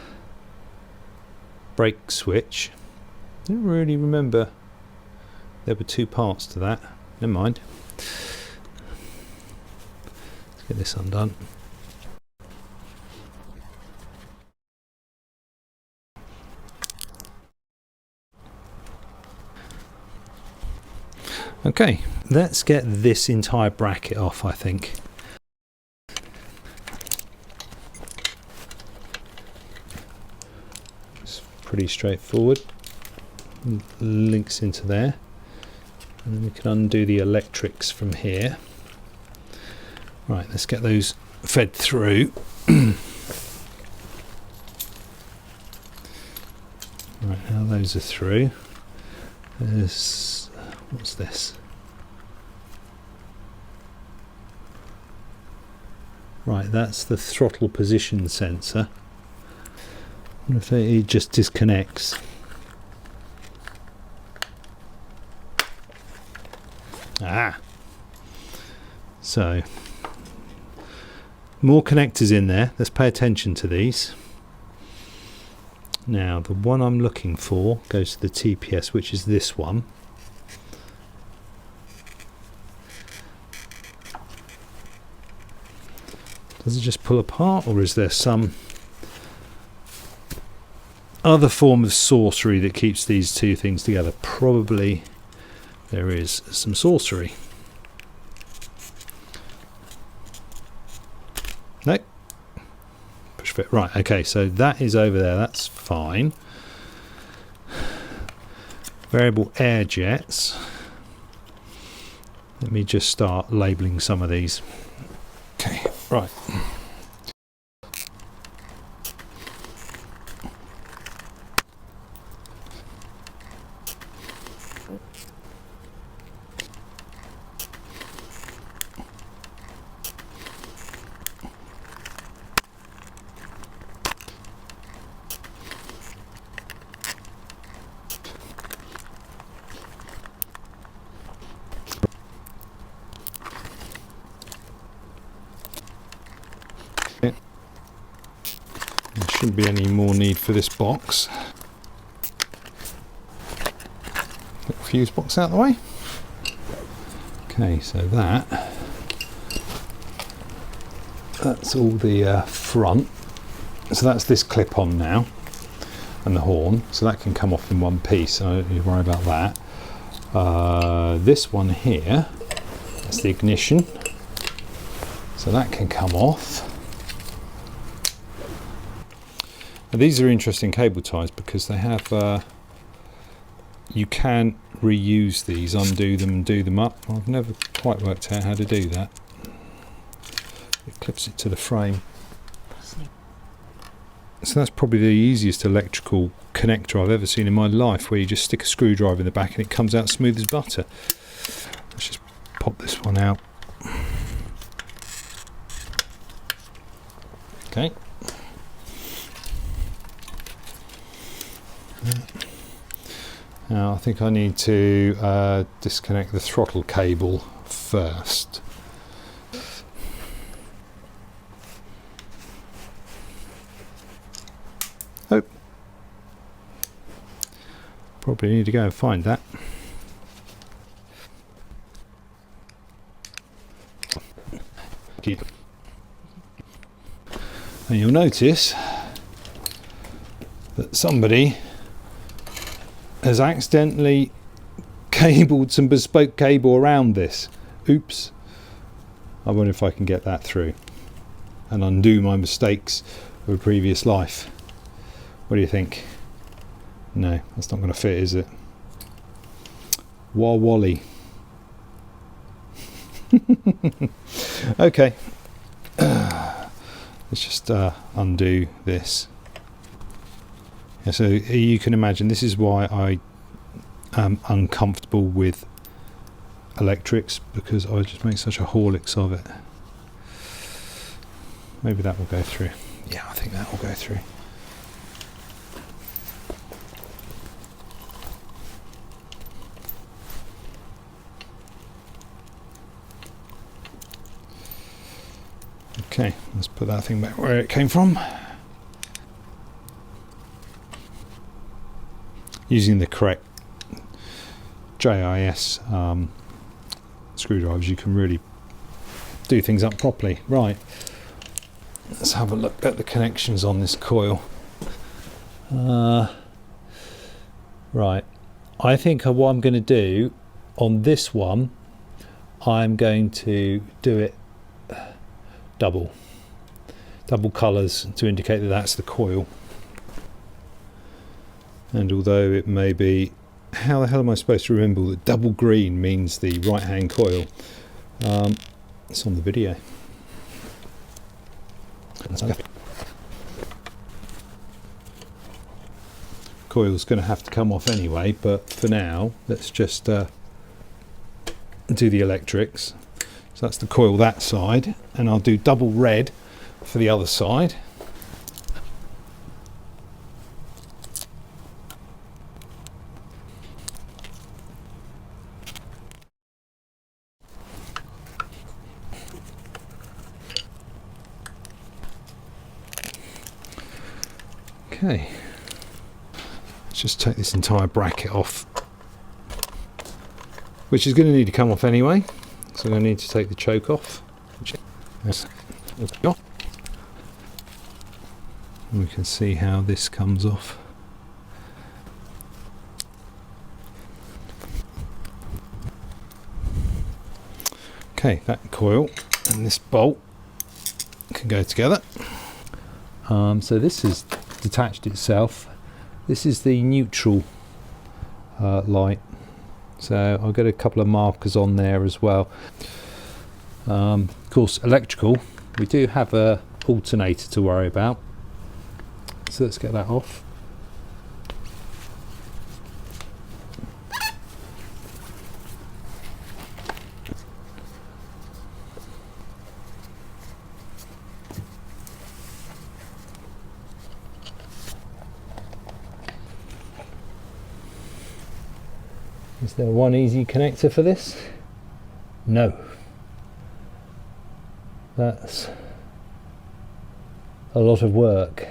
brake switch. I don't really remember there were two parts to that. Never mind. Let's get this undone. Okay, let's get this entire bracket off, I think. It's pretty straightforward. Links into there. And then we can undo the electrics from here. Right, let's get those fed through. Right, now those are through. There's... what's this? Right, that's the throttle position sensor. I wonder if it just disconnects. Ah! So, more connectors in there. Let's pay attention to these. Now, the one I'm looking for goes to the TPS, which is this one. Does it just pull apart, or is there some other form of sorcery that keeps these two things together? Probably there is some sorcery. No. Push fit. Right, okay, so that is over there. That's fine. Variable air jets. Let me just start labelling some of these. Okay, right. There shouldn't be any more need for this box. Get the fuse box out of the way. Okay, so that's all the front. So that's this clip on now, and the horn. So that can come off in one piece. So don't need to worry about that. This one here, that's the ignition. So that can come off. Now these are interesting cable ties because they have, you can reuse these, undo them and do them up. I've never quite worked out how to do that. It clips it to the frame. So that's probably the easiest electrical connector I've ever seen in my life, where you just stick a screwdriver in the back and it comes out smooth as butter. Let's just pop this one out. Okay. Now I think I need to disconnect the throttle cable first. Oh, probably need to go and find that. And you'll notice that somebody has accidentally cabled some bespoke cable around this. Oops. I wonder if I can get that through and undo my mistakes of a previous life. What do you think? No, that's not going to fit, is it? Wah Wally. Okay. Let's just undo this. Yeah, so you can imagine this is why I am uncomfortable with electrics, because I just make such a horlicks of it. Maybe that will go through. Yeah, I think that will go through. Okay, let's put that thing back where it came from. Using the correct JIS screwdrivers, you can really do things up properly. Right, let's have a look at the connections on this coil. Right, I think what I'm going to do on this one, I'm going to do it double colours to indicate that that's the coil. And although it may be, how the hell am I supposed to remember that double green means the right hand coil? It's on the video. Coil's going to have to come off anyway, but for now let's just do the electrics. So that's the coil that side, and I'll do double red for the other side. Okay, let's just take this entire bracket off, which is going to need to come off anyway. So I'm going to need to take the choke off. And we can see how this comes off. Okay, that coil and this bolt can go together. So this has detached itself. This is the neutral light. So I'll get a couple of markers on there as well. Of course, electrical, we do have a alternator to worry about. So let's get that off. Is there one easy connector for this? No. That's a lot of work.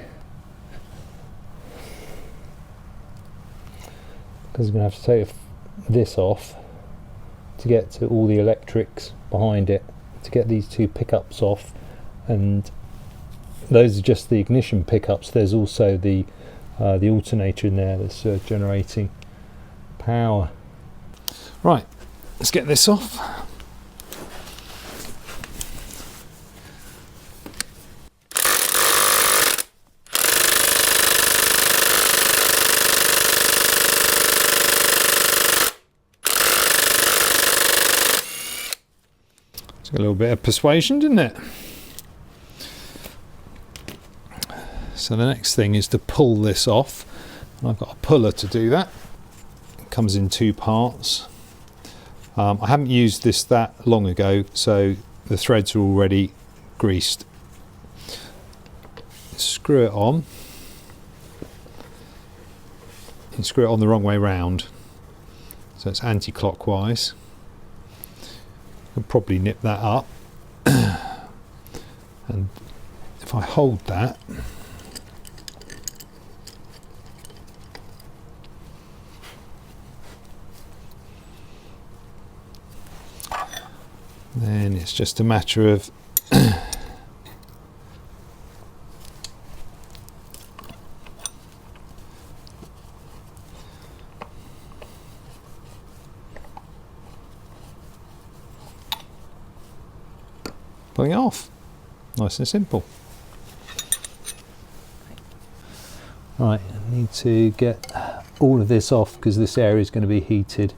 Because I'm going to have to take this off to get to all the electrics behind it, to get these two pickups off, and those are just the ignition pickups. There's also the alternator in there that's generating power. Right, let's get this off. It's a little bit of persuasion, didn't it? So the next thing is to pull this off. And I've got a puller to do that. It comes in 2 parts. I haven't used this that long ago, so the threads are already greased. Screw it on. You screw it on the wrong way round, so it's anti-clockwise. I'll probably nip that up. And if I hold that, then it's just a matter of pulling it off. Nice and simple. Right, I need to get all of this off because this area is going to be heated.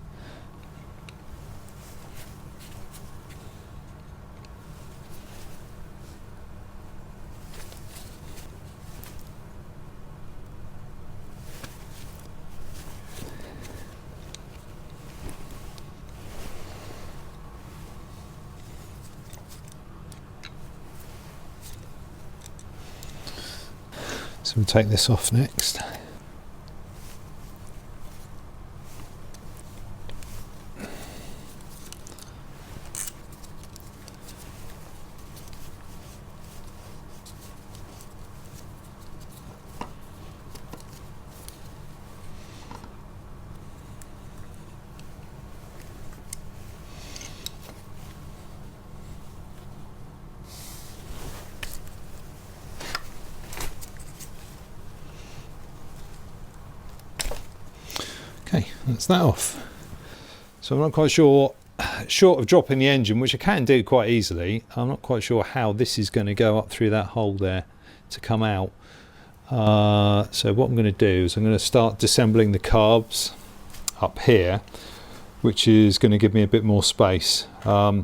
So we'll take this off next. Okay, that's that off. So I'm not quite sure, short of dropping the engine, which I can do quite easily, I'm not quite sure how this is going to go up through that hole there to come out. So what I'm going to do is I'm going to start disassembling the carbs up here, which is going to give me a bit more space. I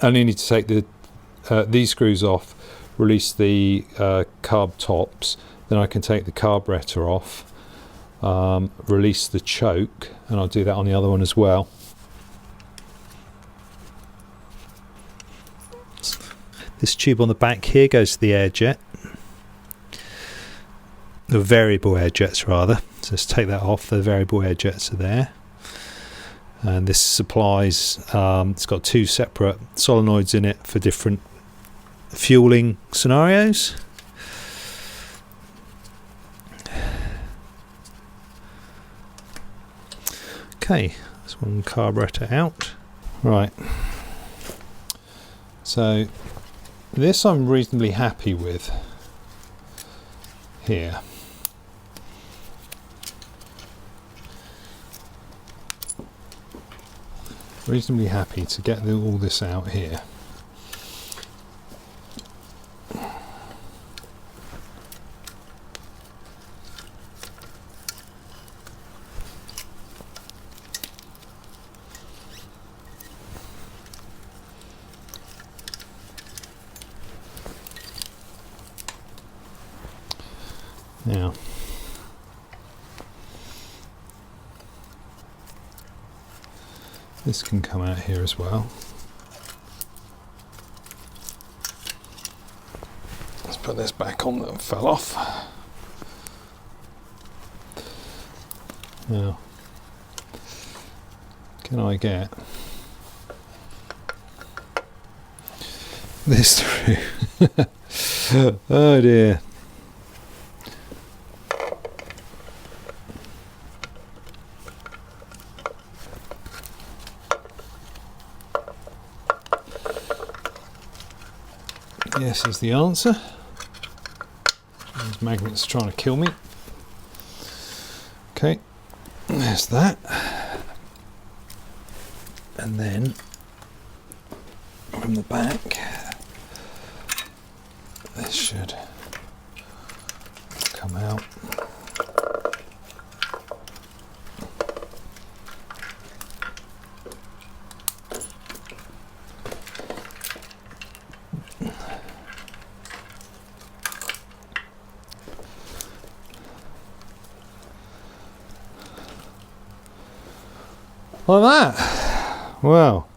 only need to take these screws off, release the carb tops, then I can take the carburetor off, release the choke, and I'll do that on the other one as well. This tube on the back here goes to the air jet, the variable air jets rather. So let's take that off. The variable air jets are there, and this supplies, it's got 2 separate solenoids in it for different fueling scenarios. Okay, that's one carburetor out. Right, so this I'm reasonably happy with here. Reasonably happy to get all this out here. Now, this can come out here as well. Let's put this back on that fell off. Now, can I get this through? Oh dear. Yes is the answer. These magnets are trying to kill me. Okay, there's that. And then from the back, this should come out. Like that. Well,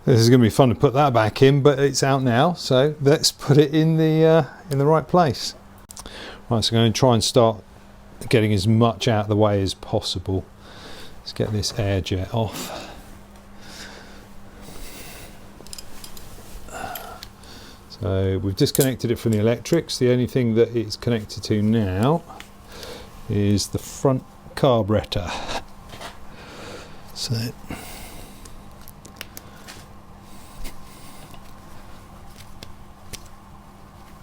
this is going to be fun to put that back in, but it's out now, so let's put it in the right place. Right, so I'm going to try and start getting as much out of the way as possible. Let's get this air jet off. So we've disconnected it from the electrics. The only thing that it's connected to now is the front carburetor. So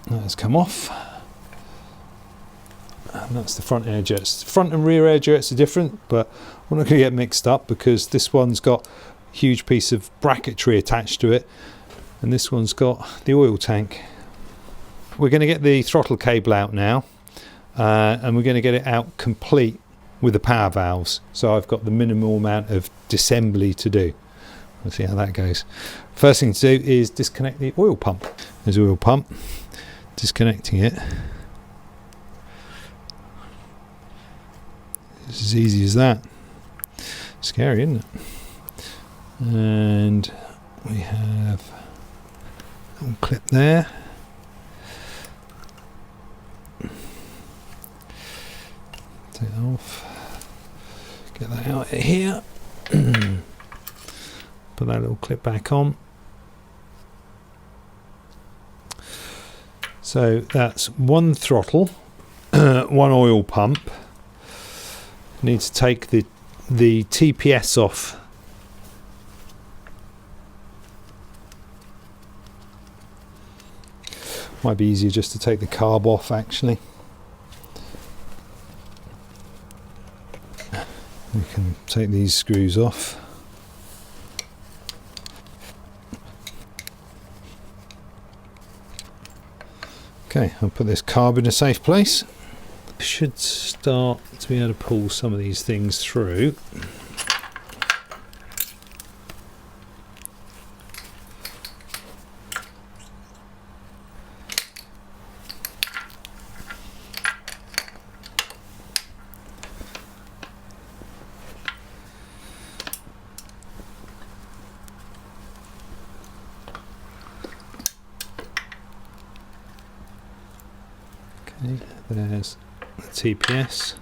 that's come off, and that's the front air jets. Front and rear air jets are different, but we're not going to get mixed up because this one's got a huge piece of bracketry attached to it, and this one's got the oil tank. We're going to get the throttle cable out now, and we're going to get it out complete with the power valves, so I've got the minimal amount of disassembly to do. We'll see how that goes. First thing to do is disconnect the oil pump. There's the oil pump. Disconnecting it. It's as easy as that. Scary, isn't it? And we have a little clip there. Take that off. Get that out of here. Put that little clip back on. So that's one throttle, one oil pump. Need to take the TPS off. Might be easier just to take the carb off actually. We can take these screws off. Okay, I'll put this carb in a safe place. Should start to be able to pull some of these things through. Okay, there's the TPS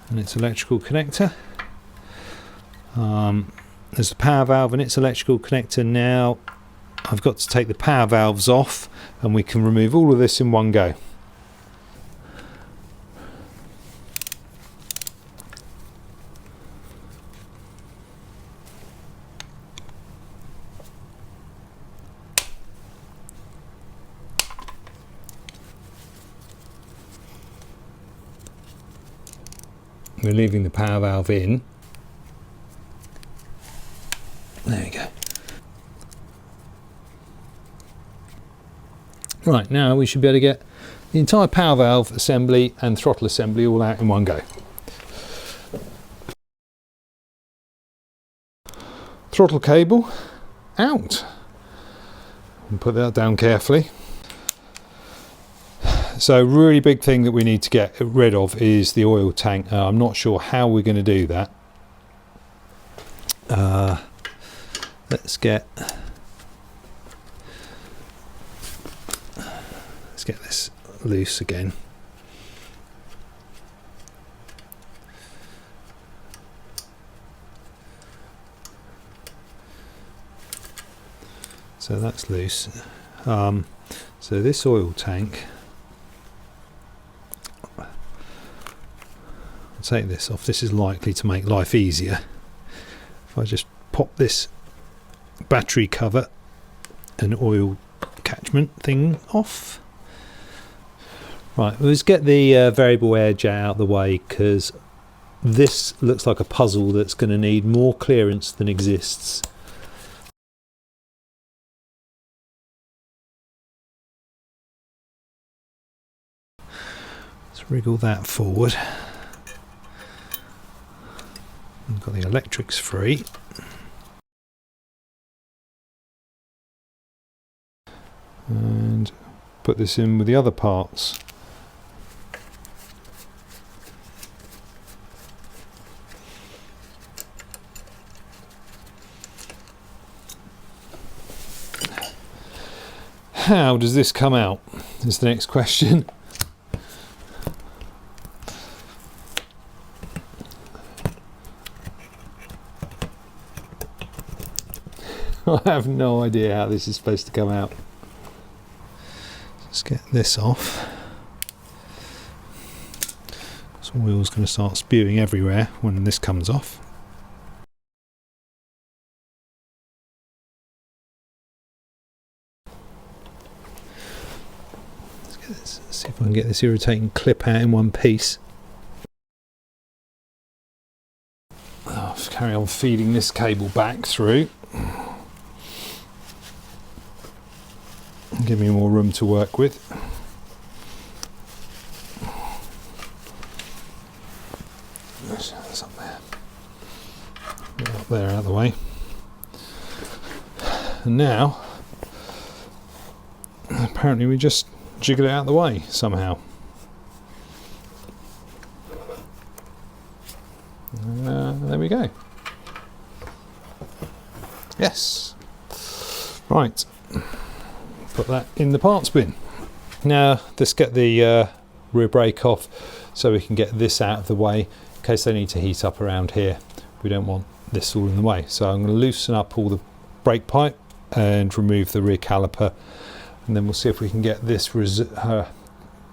and its electrical connector. There's the power valve and its electrical connector. Now I've got to take the power valves off and we can remove all of this in one go. We're leaving the power valve in. There we go. Right, now we should be able to get the entire power valve assembly and throttle assembly all out in one go. Throttle cable out. And put that down carefully. So really big thing that we need to get rid of is the oil tank. I'm not sure how we're going to do that. Let's get this loose again. So that's loose. So this oil tank, take this off. This is likely to make life easier. If I just pop this battery cover and oil catchment thing off. Right, let's get the variable air jet out of the way, because this looks like a puzzle that's going to need more clearance than exists. Let's wriggle that forward. We've got the electrics free. And put this in with the other parts. how does this come out is the next question. I have no idea how this is supposed to come out. Let's get this off. This oil's going to start spewing everywhere when this comes off. Let's get this, see if I can get this irritating clip out in one piece. I'll carry on feeding this cable back through. Give me more room to work with. That's up there. Get up there out of the way. And now, apparently we just jiggle it out of the way somehow. There we go. Yes. Right. Put that in the parts bin. Now let's get the rear brake off so we can get this out of the way in case they need to heat up around here. We don't want this all in the way. So I'm going to loosen up all the brake pipe and remove the rear caliper, and then we'll see if we can get this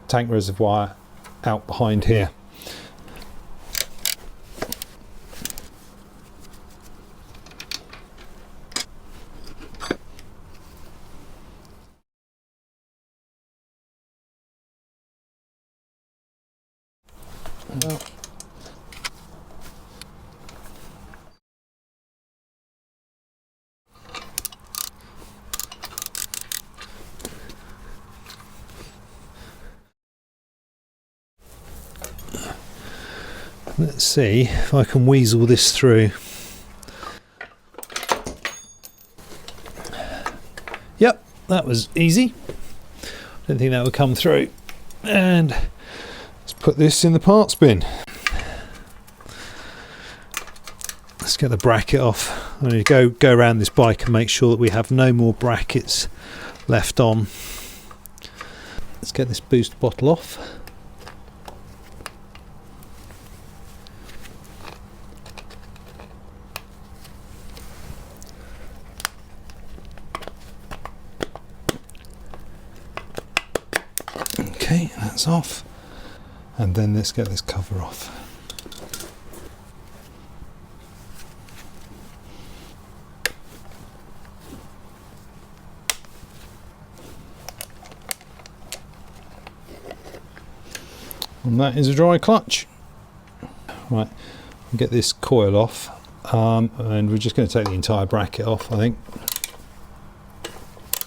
tank reservoir out behind here. Well, let's see if I can weasel this through. Yep, that was easy. Didn't think that would come through. And let's put this in the parts bin. Let's get the bracket off. I'm going to go around this bike and make sure that we have no more brackets left on. Let's get this boost bottle off. Okay, that's off. And then let's get this cover off. And that is a dry clutch. Right, we'll get this coil off, and we're just going to take the entire bracket off, I think,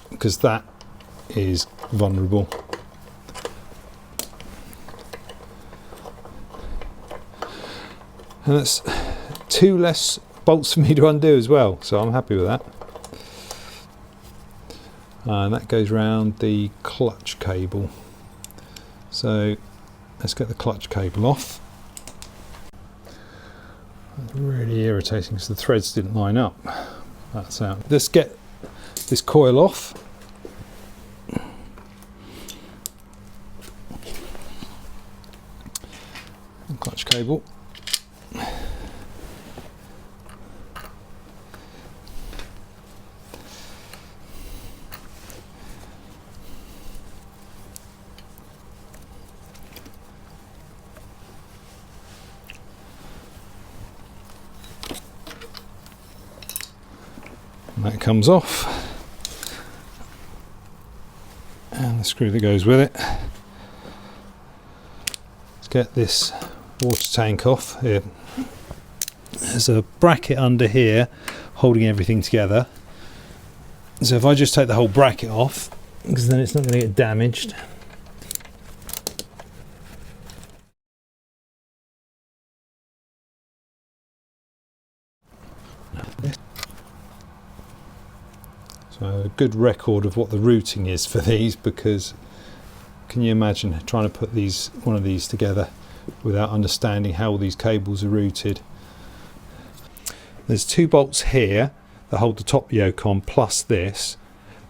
because that is vulnerable. And that's 2 less bolts for me to undo as well, so I'm happy with that. And that goes round the clutch cable. So let's get the clutch cable off. That's really irritating because the threads didn't line up. That's out. Let's get this coil off. The clutch cable. And that comes off, and the screw that goes with it. Let's get this water tank off here. There's a bracket under here holding everything together, so if I just take the whole bracket off, because then it's not going to get damaged. So a good record of what the routing is for these, because can you imagine trying to put one of these together without understanding how all these cables are routed. There's 2 bolts here that hold the top yoke on, plus this,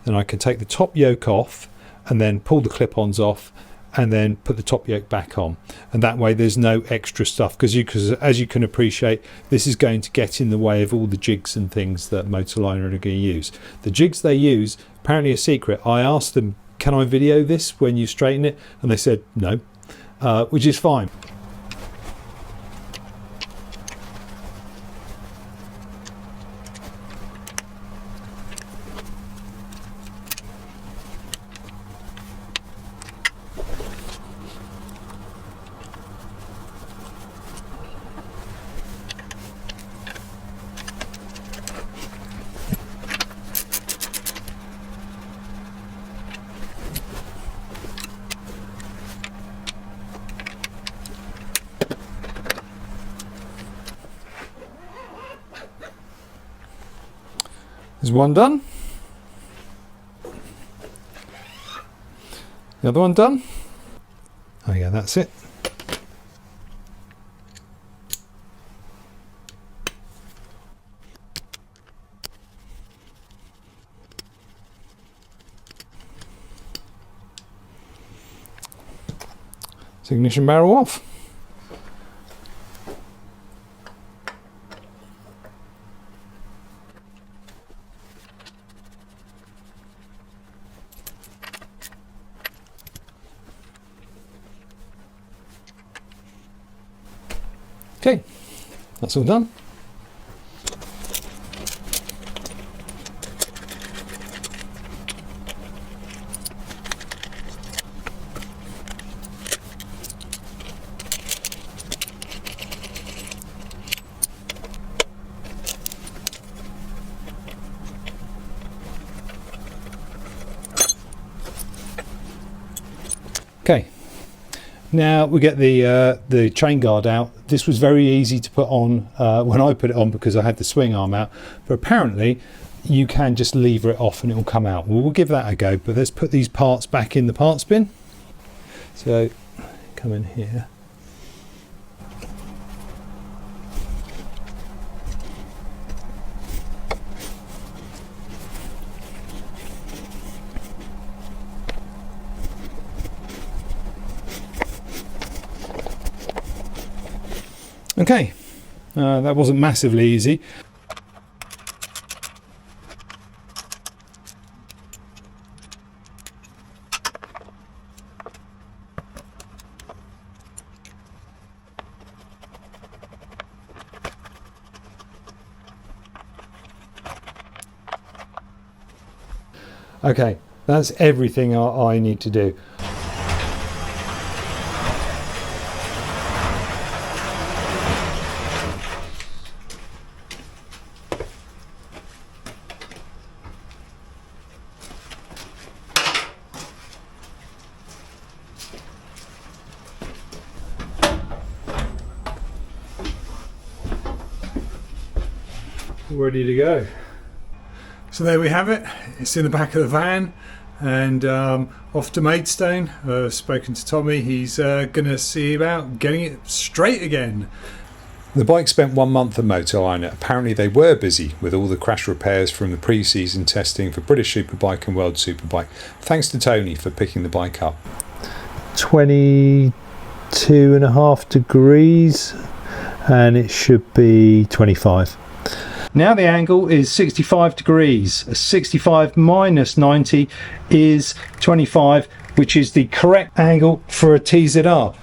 then I can take the top yoke off and then pull the clip-ons off and then put the top yoke back on, and that way there's no extra stuff, because as you can appreciate, this is going to get in the way of all the jigs and things that Motorliner are going to use. The jigs they use, apparently a secret. I asked them, can I video this when you straighten it, and they said no, which is fine. There's one done. The other one done. Oh yeah, that's it. Ignition barrel off. Okay, that's all done. Okay, now we get the chain guard out. This was very easy to put on when I put it on because I had the swing arm out, but apparently you can just lever it off and it will come out. Well, we'll give that a go, but let's put these parts back in the parts bin. So come in here. Okay, that wasn't massively easy. Okay, that's everything I need to do. Ready to go. So there we have it. It's in the back of the van and off to Maidstone. I've spoken to Tommy. He's going to see about getting it straight again. The bike spent 1 month at Motorliner. Apparently they were busy with all the crash repairs from the pre-season testing for British Superbike and World Superbike. Thanks to Tony for picking the bike up. 22.5 degrees and it should be 25. Now the angle is 65 degrees. 65 minus 90 is 25, which is the correct angle for a TZR.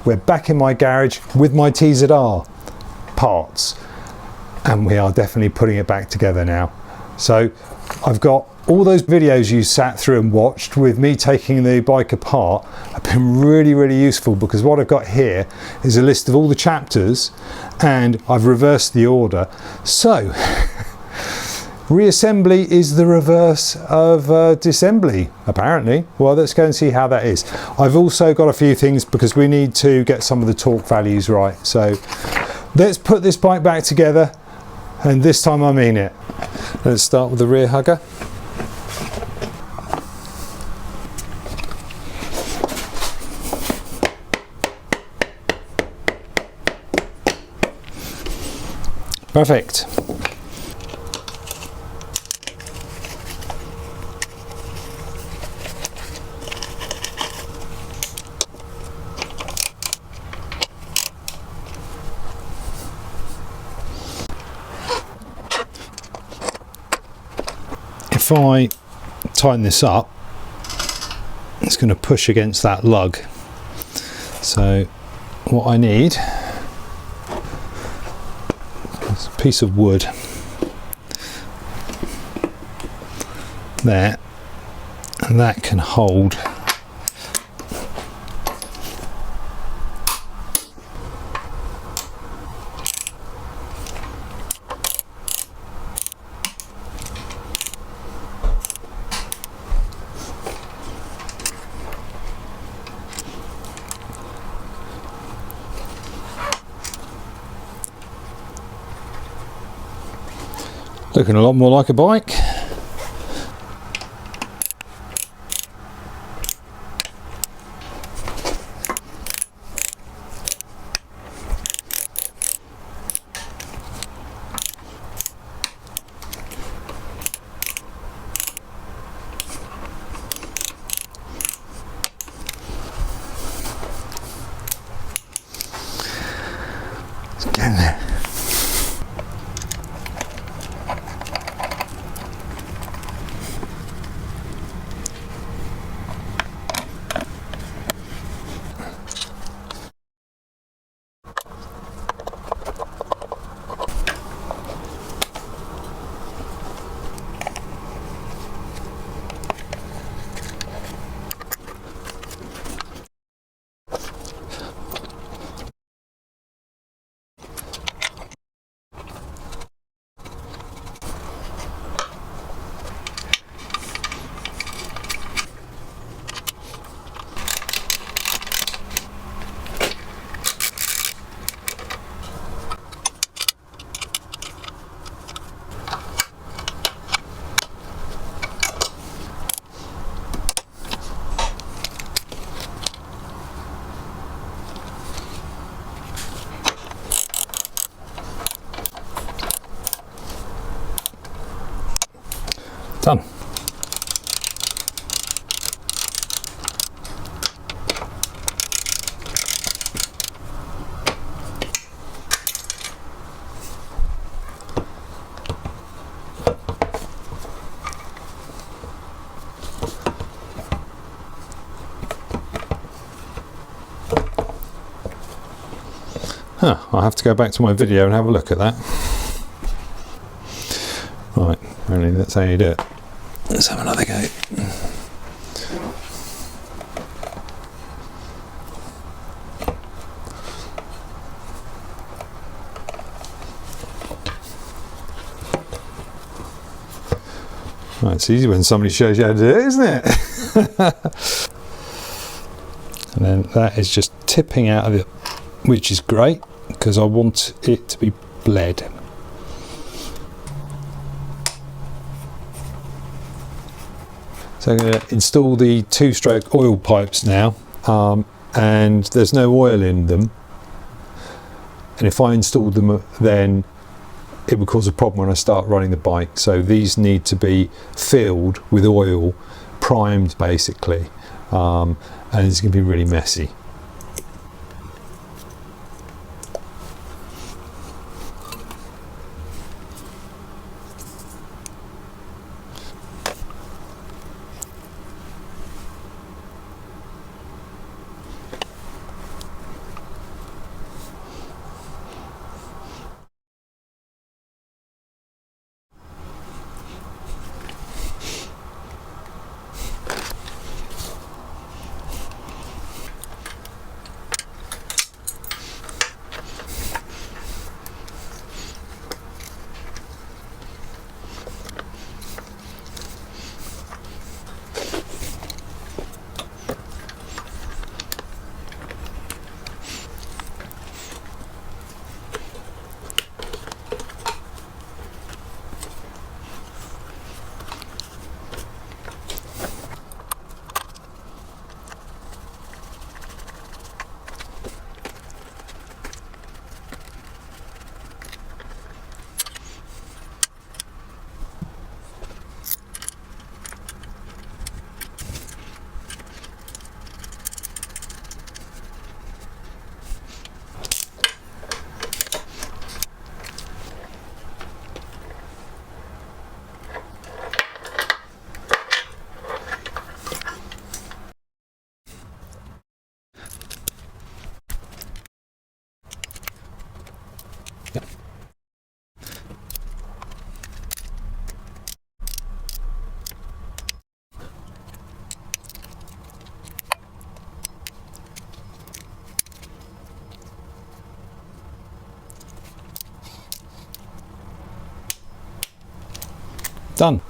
We're back in my garage with my TZR parts and we are definitely putting it back together now. So I've got all those videos you sat through and watched with me taking the bike apart have been really, really useful, because what I've got here is a list of all the chapters and I've reversed the order. So reassembly is the reverse of disassembly, apparently. Well, let's go and see how that is. I've also got a few things because we need to get some of the torque values right. So let's put this bike back together, and this time I mean it. Let's start with the rear hugger. Perfect. if I tighten this up, it's going to push against that lug. So what I need is a piece of wood there, and that can hold looking a lot more like a bike. It's getting there. Done. I'll have to go back to my video and have a look at that. Right, apparently that's how you do it. Let's have another go. Right, it's easy when somebody shows you how to do it, isn't it? And then that is just tipping out of it, which is great because I want it to be bled. So I'm going to install the two-stroke oil pipes now, and there's no oil in them, and if I install them then it would cause a problem when I start running the bike. So these need to be filled with oil, primed basically, and it's going to be really messy. Yep. Done.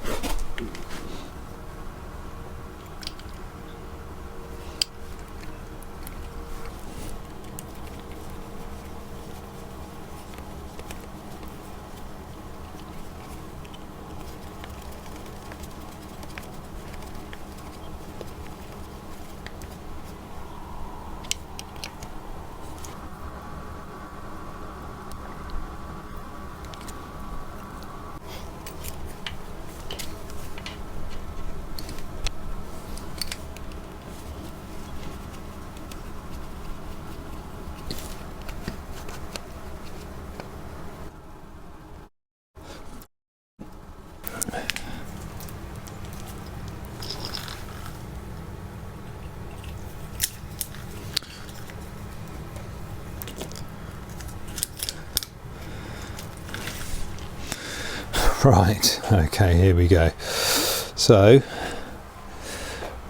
Right, okay, here we go. So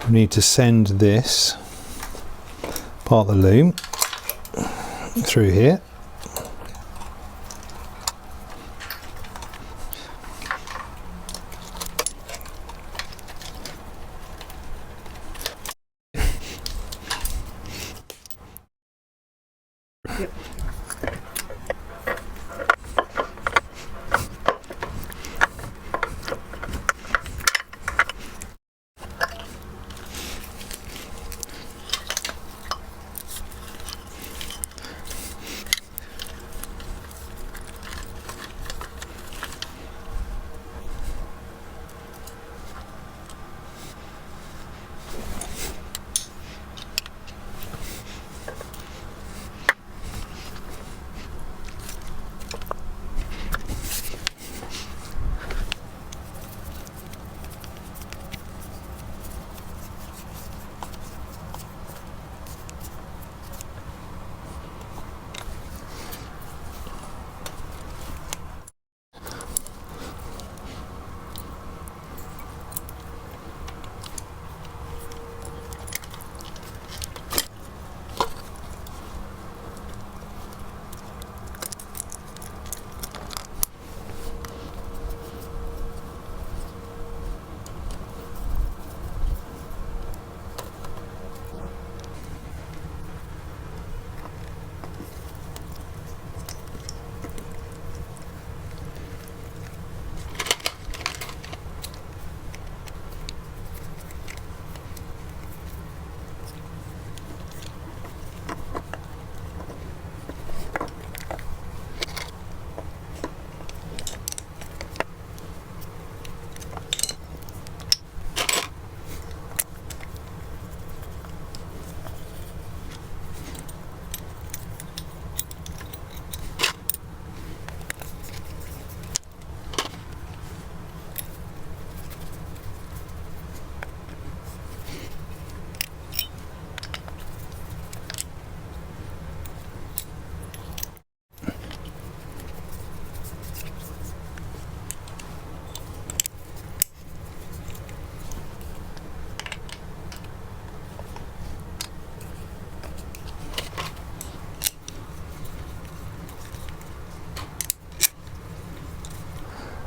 we need to send this part of the loom through here.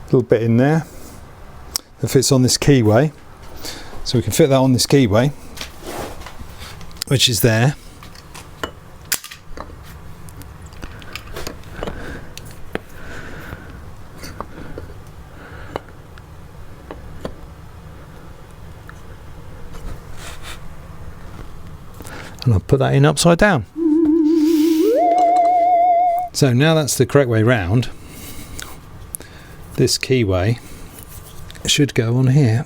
Little bit in there that fits on this keyway, so we can fit that on this keyway, which is there. And I'll put that in upside down. So now that's the correct way round. This keyway should go on here.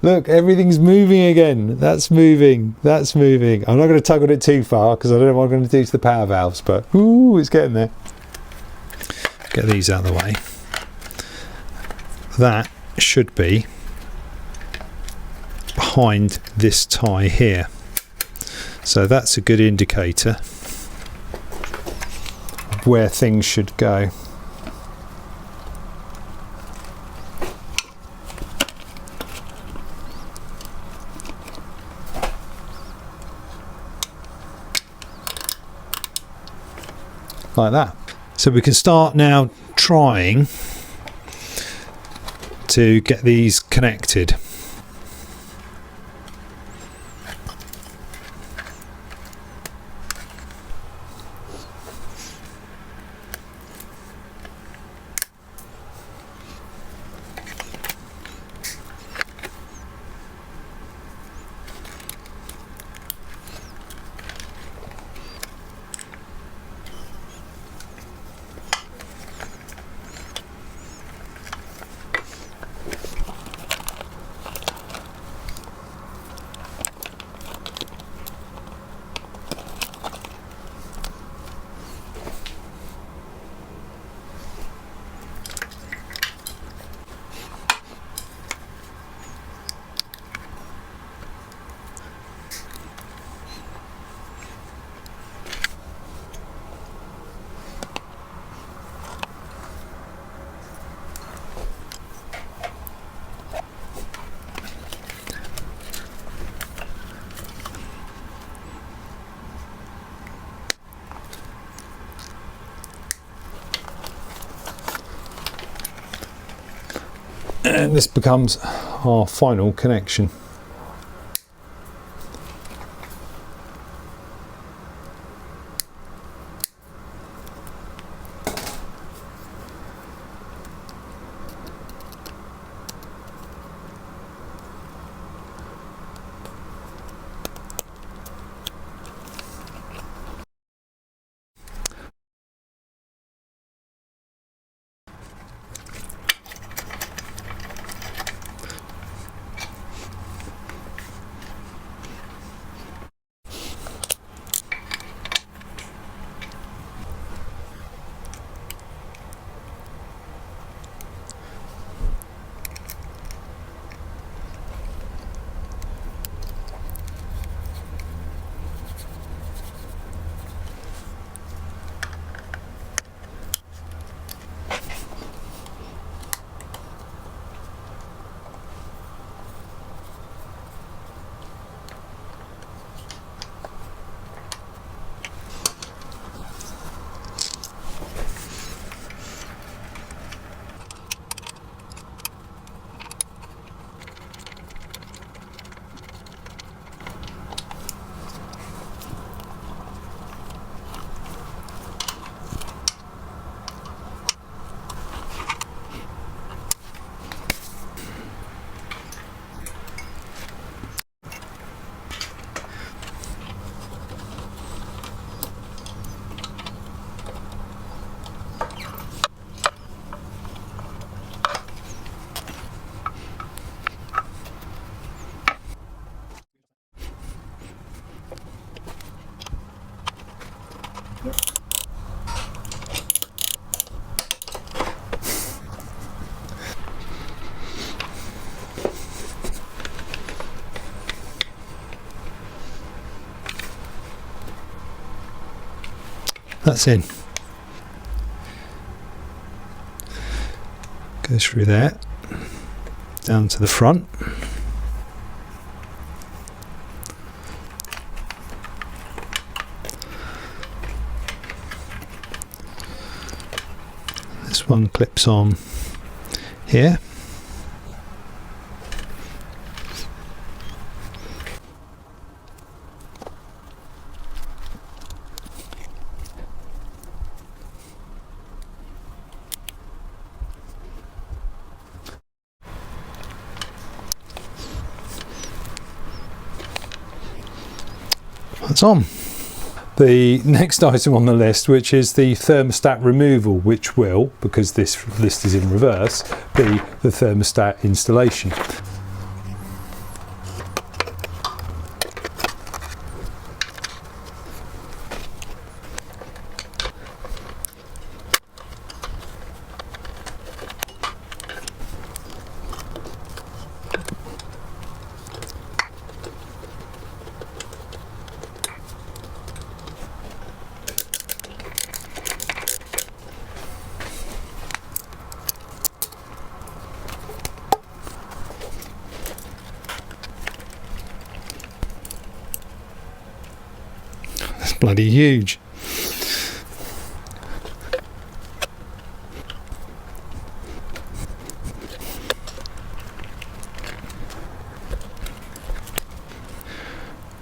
Look, everything's moving again. That's moving. That's moving. I'm not going to tug on it too far because I don't know what I'm going to do to the power valves, but ooh, it's getting there. Get these out of the way. That should be behind this tie here. So that's a good indicator of where things should go. Like that. So we can start now trying to get these connected. And this becomes our final connection. That's in. Go through there, down to the front. This one clips on here. That's on. the next item on the list, which is the thermostat removal, which will, because this list is in reverse, be the thermostat installation. Bloody huge.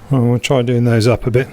Well, we'll try doing those up a bit.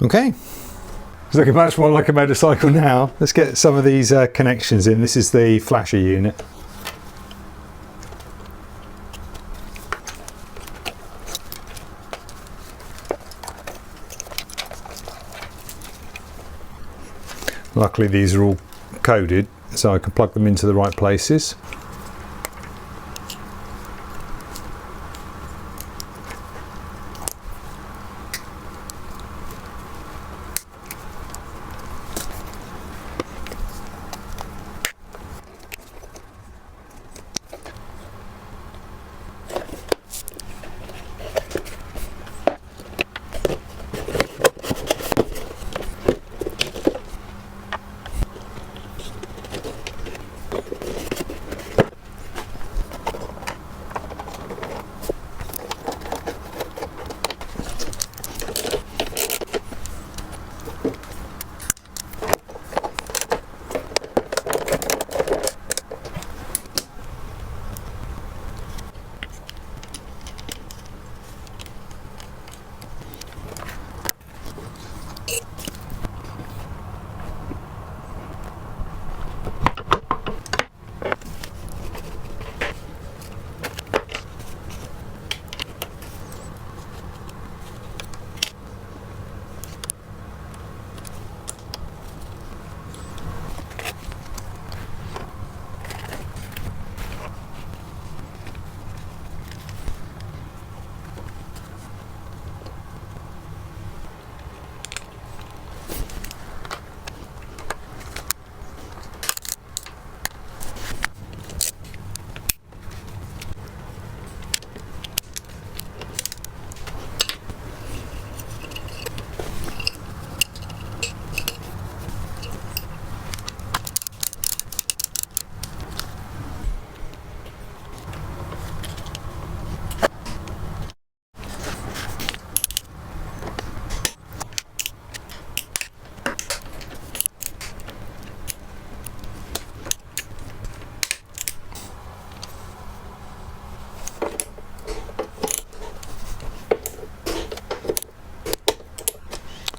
Okay, it's looking much more like a motorcycle now. Let's get some of these connections in. This is the flasher unit. Luckily these are all coded, so I can plug them into the right places.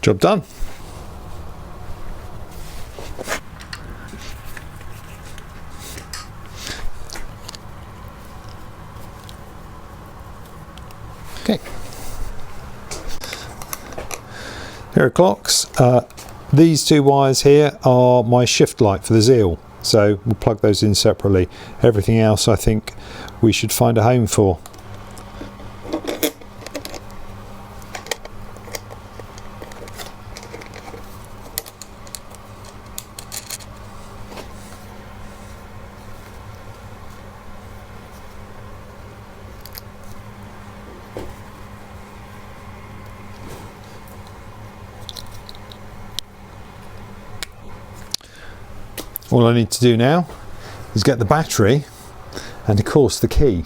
Job done. Okay. Here are clocks. These two wires here are my shift light for the Zeal, so we'll plug those in separately. Everything else I think we should find a home for. All I need to do now is get the battery and of course the key.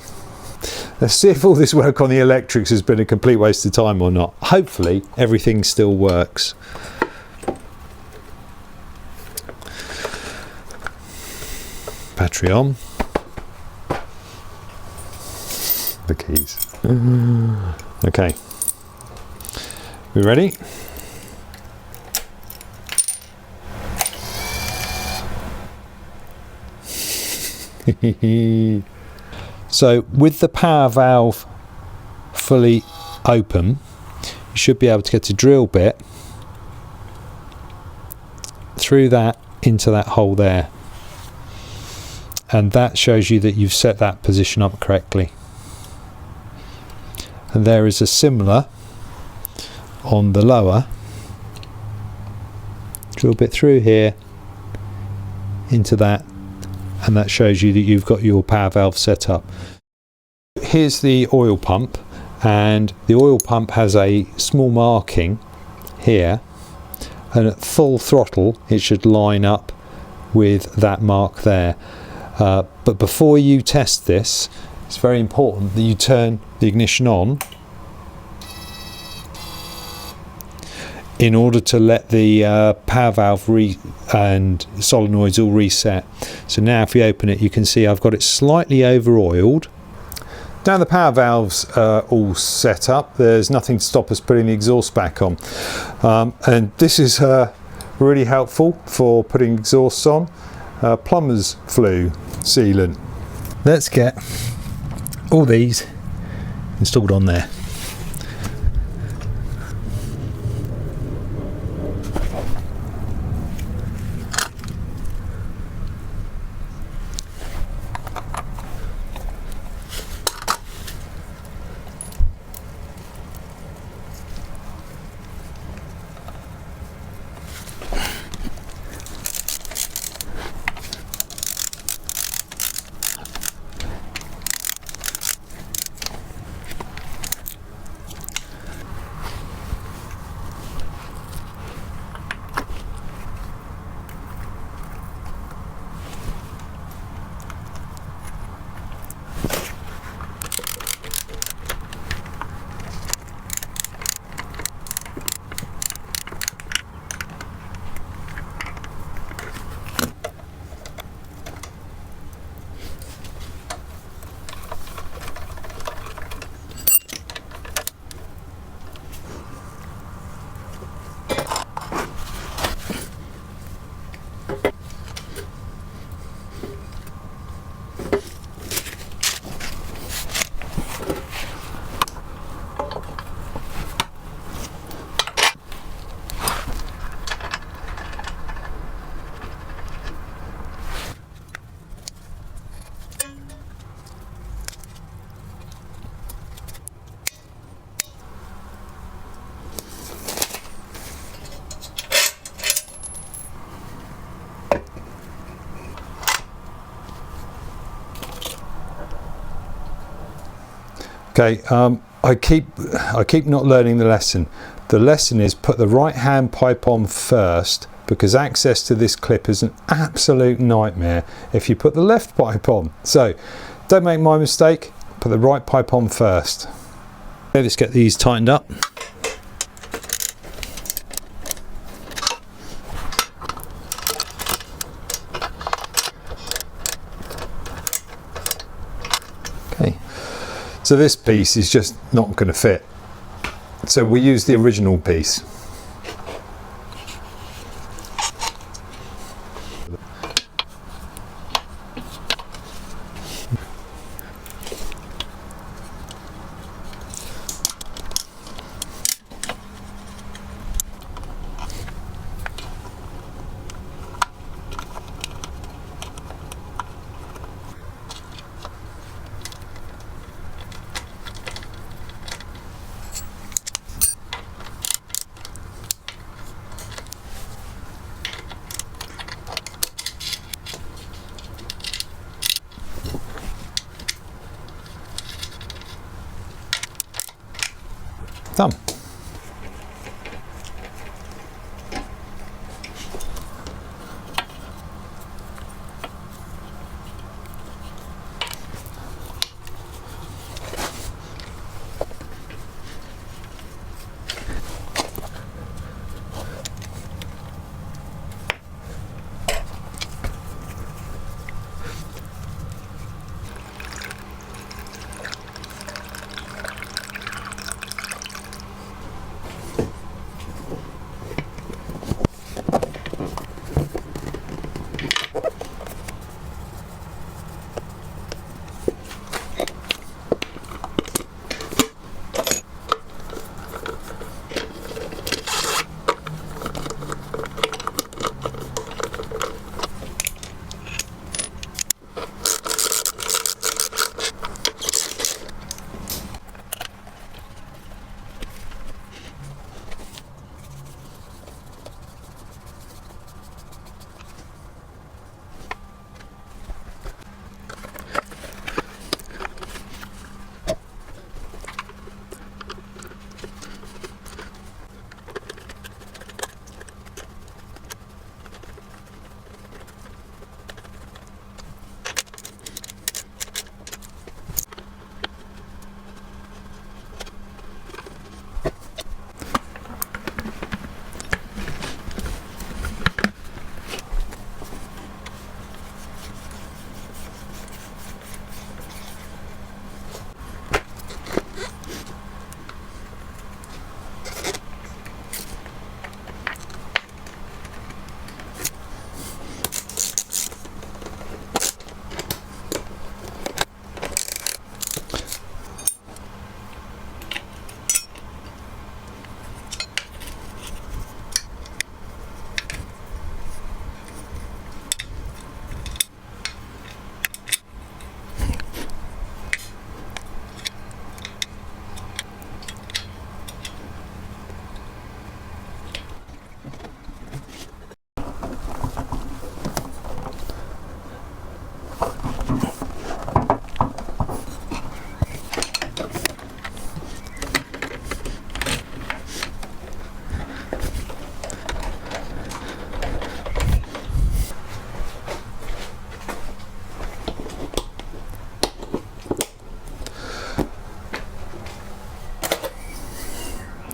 Let's see if all this work on the electrics has been a complete waste of time or not. Hopefully everything still works. Battery on. The keys. Okay. We ready? So with the power valve fully open, you should be able to get a drill bit through that into that hole there, and that shows you that you've set that position up correctly. And there is a similar on the lower. Drill bit through here into that, and that shows you that you've got your power valve set up. Here's the oil pump, and the oil pump has a small marking here, and at full throttle it should line up with that mark there. But before you test this, it's very important that you turn the ignition on in order to let the power valve and solenoids all reset. So now if we open it, you can see I've got it slightly over oiled. Now the power valves are all set up, there's nothing to stop us putting the exhaust back on. And this is really helpful for putting exhausts on. Plumber's flue sealant. Let's get all these installed on there. Okay, I keep not learning the lesson. The lesson is put the right hand pipe on first, because access to this clip is an absolute nightmare if you put the left pipe on. So don't make my mistake, put the right pipe on first. Okay, let's get these tightened up. Okay. So this piece is just not going to fit. So we use the original piece.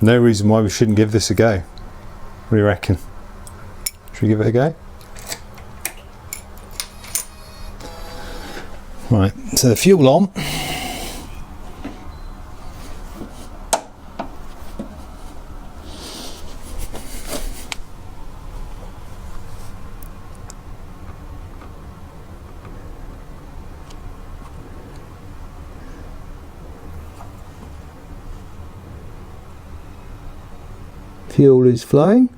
No reason why we shouldn't give this a go. What do you reckon? Should we give it a go? Right, so the fuel on. Fuel is flowing.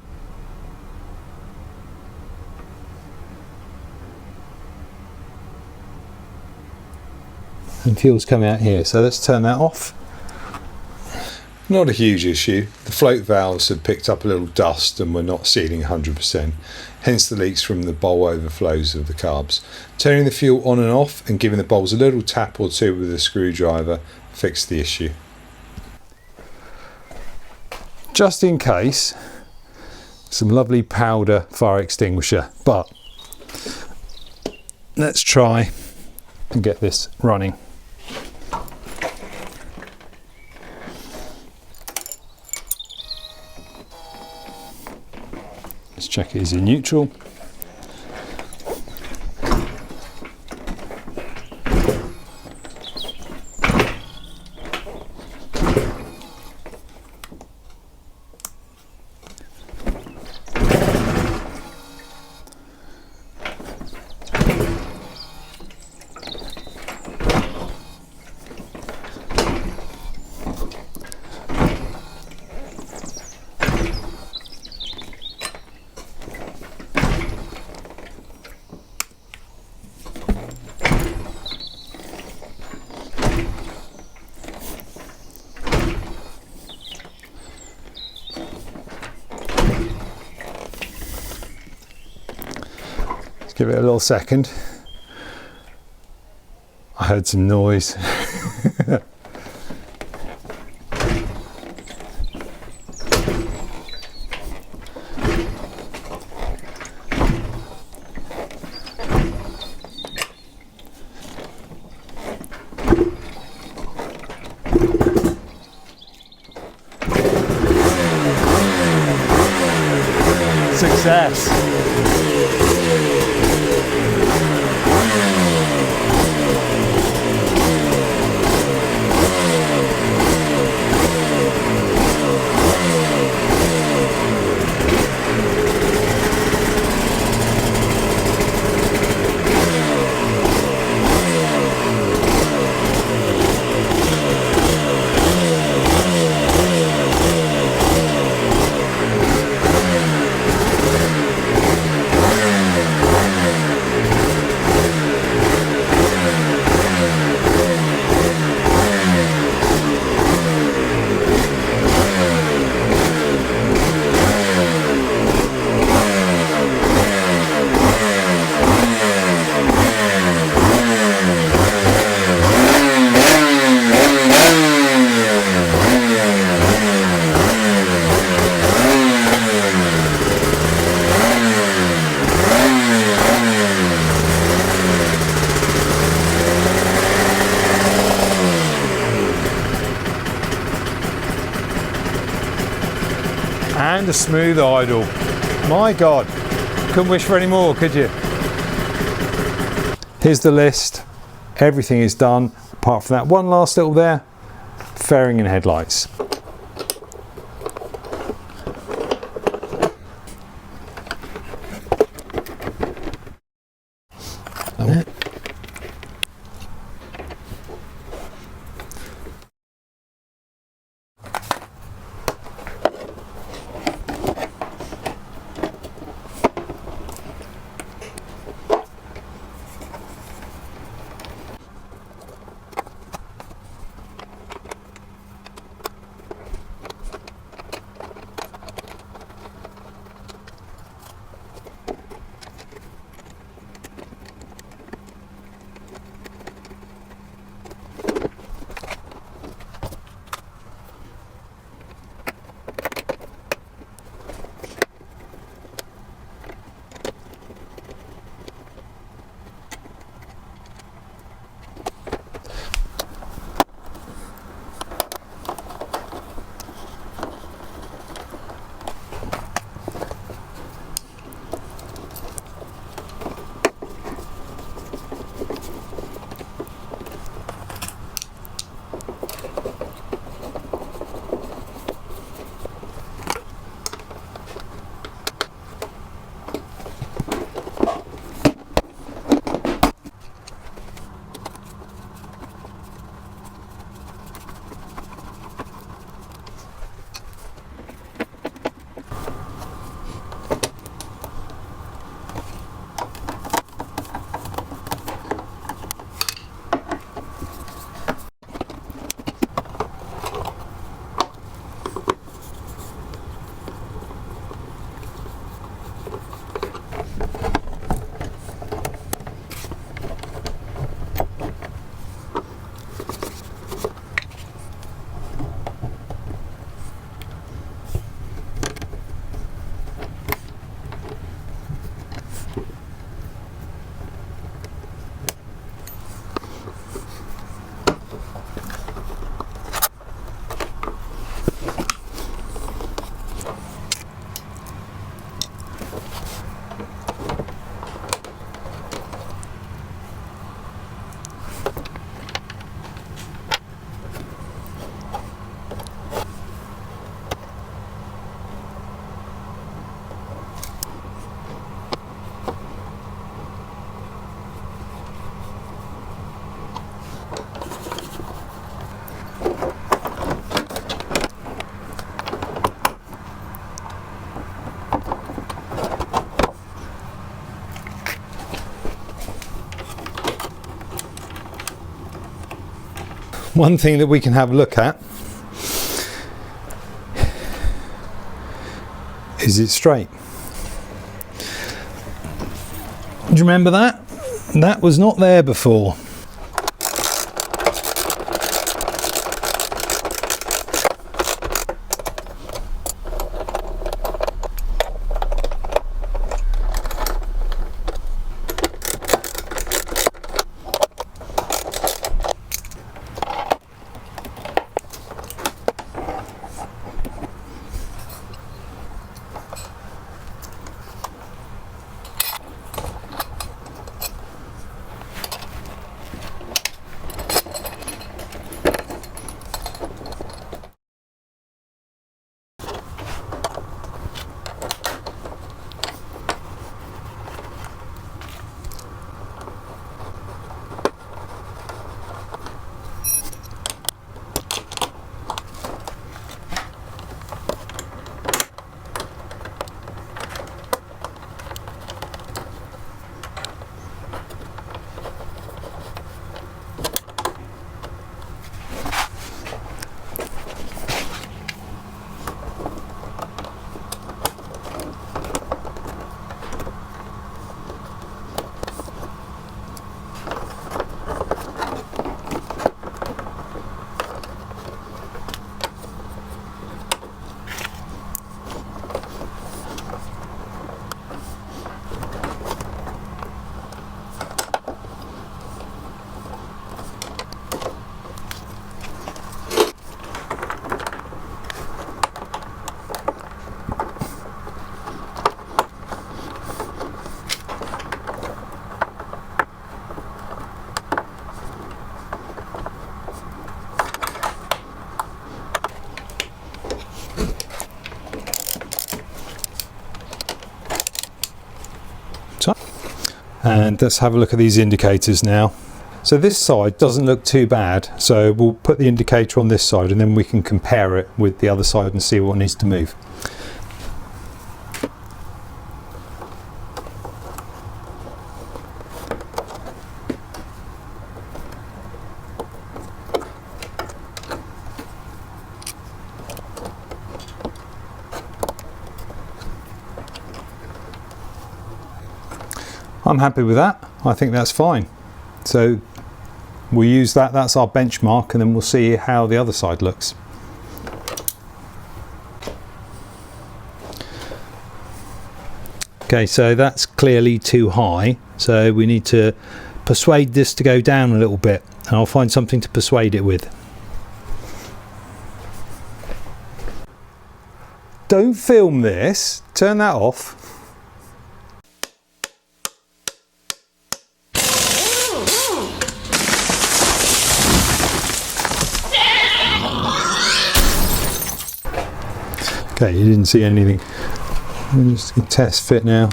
And fuel's coming out here, so let's turn that off. Not a huge issue. The float valves had picked up a little dust and were not sealing 100%, hence the leaks from the bowl overflows of the carbs. Turning the fuel on and off and giving the bowls a little tap or two with a screwdriver fixed the issue. Just in case, some lovely powder fire extinguisher, but let's try and get this running. Let's check it is in neutral. Give it a little second. I heard some noise. Success. And a smooth idle. My God, couldn't wish for any more, could you? Here's the list. Everything is done, apart from that one last little there, fairing and headlights. one thing that we can have a look at is it straight. Do you remember that? That was not there before. And let's have a look at these indicators now. So this side doesn't look too bad, so we'll put the indicator on this side and then we can compare it with the other side and see what needs to move. I'm happy with that. I think that's fine. So we'll use that, that's our benchmark, and then we'll see how the other side looks. Okay, so that's clearly too high. So we need to persuade this to go down a little bit. And I'll find something to persuade it with. Don't film this. Turn that off. Okay, you didn't see anything. I'm just going to test fit now.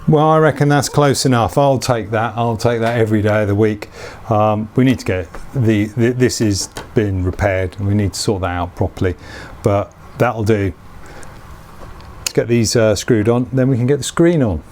Well, I reckon that's close enough. I'll take that. I'll take that every day of the week. We need to get this has been repaired and we need to sort that out properly, but that'll do. Get these screwed on, then we can get the screen on.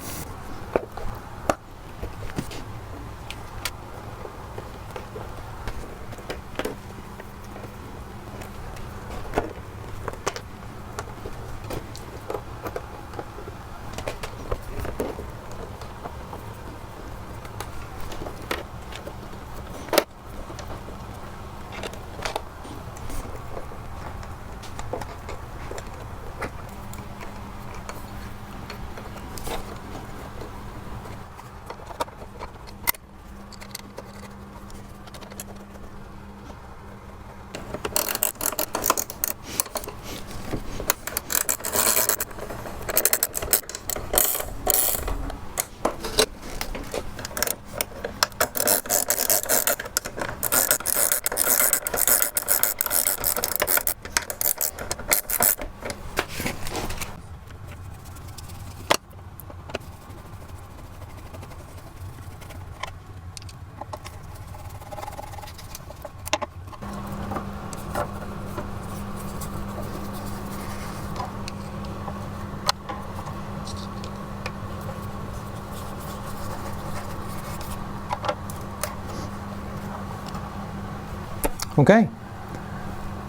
Okay,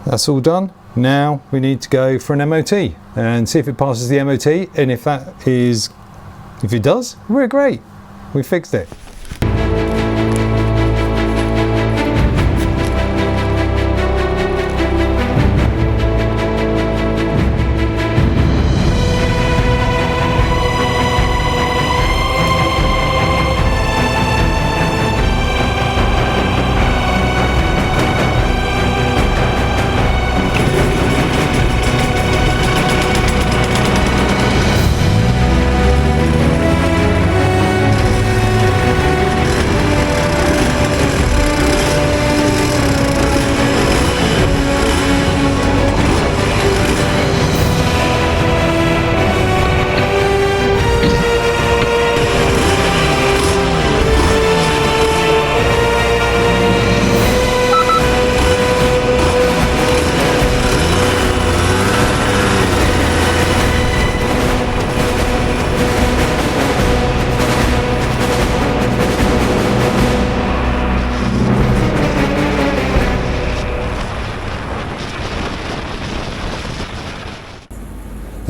that's all done. Now we need to go for an MOT and see if it passes the MOT, and if it does, we're great. We fixed it.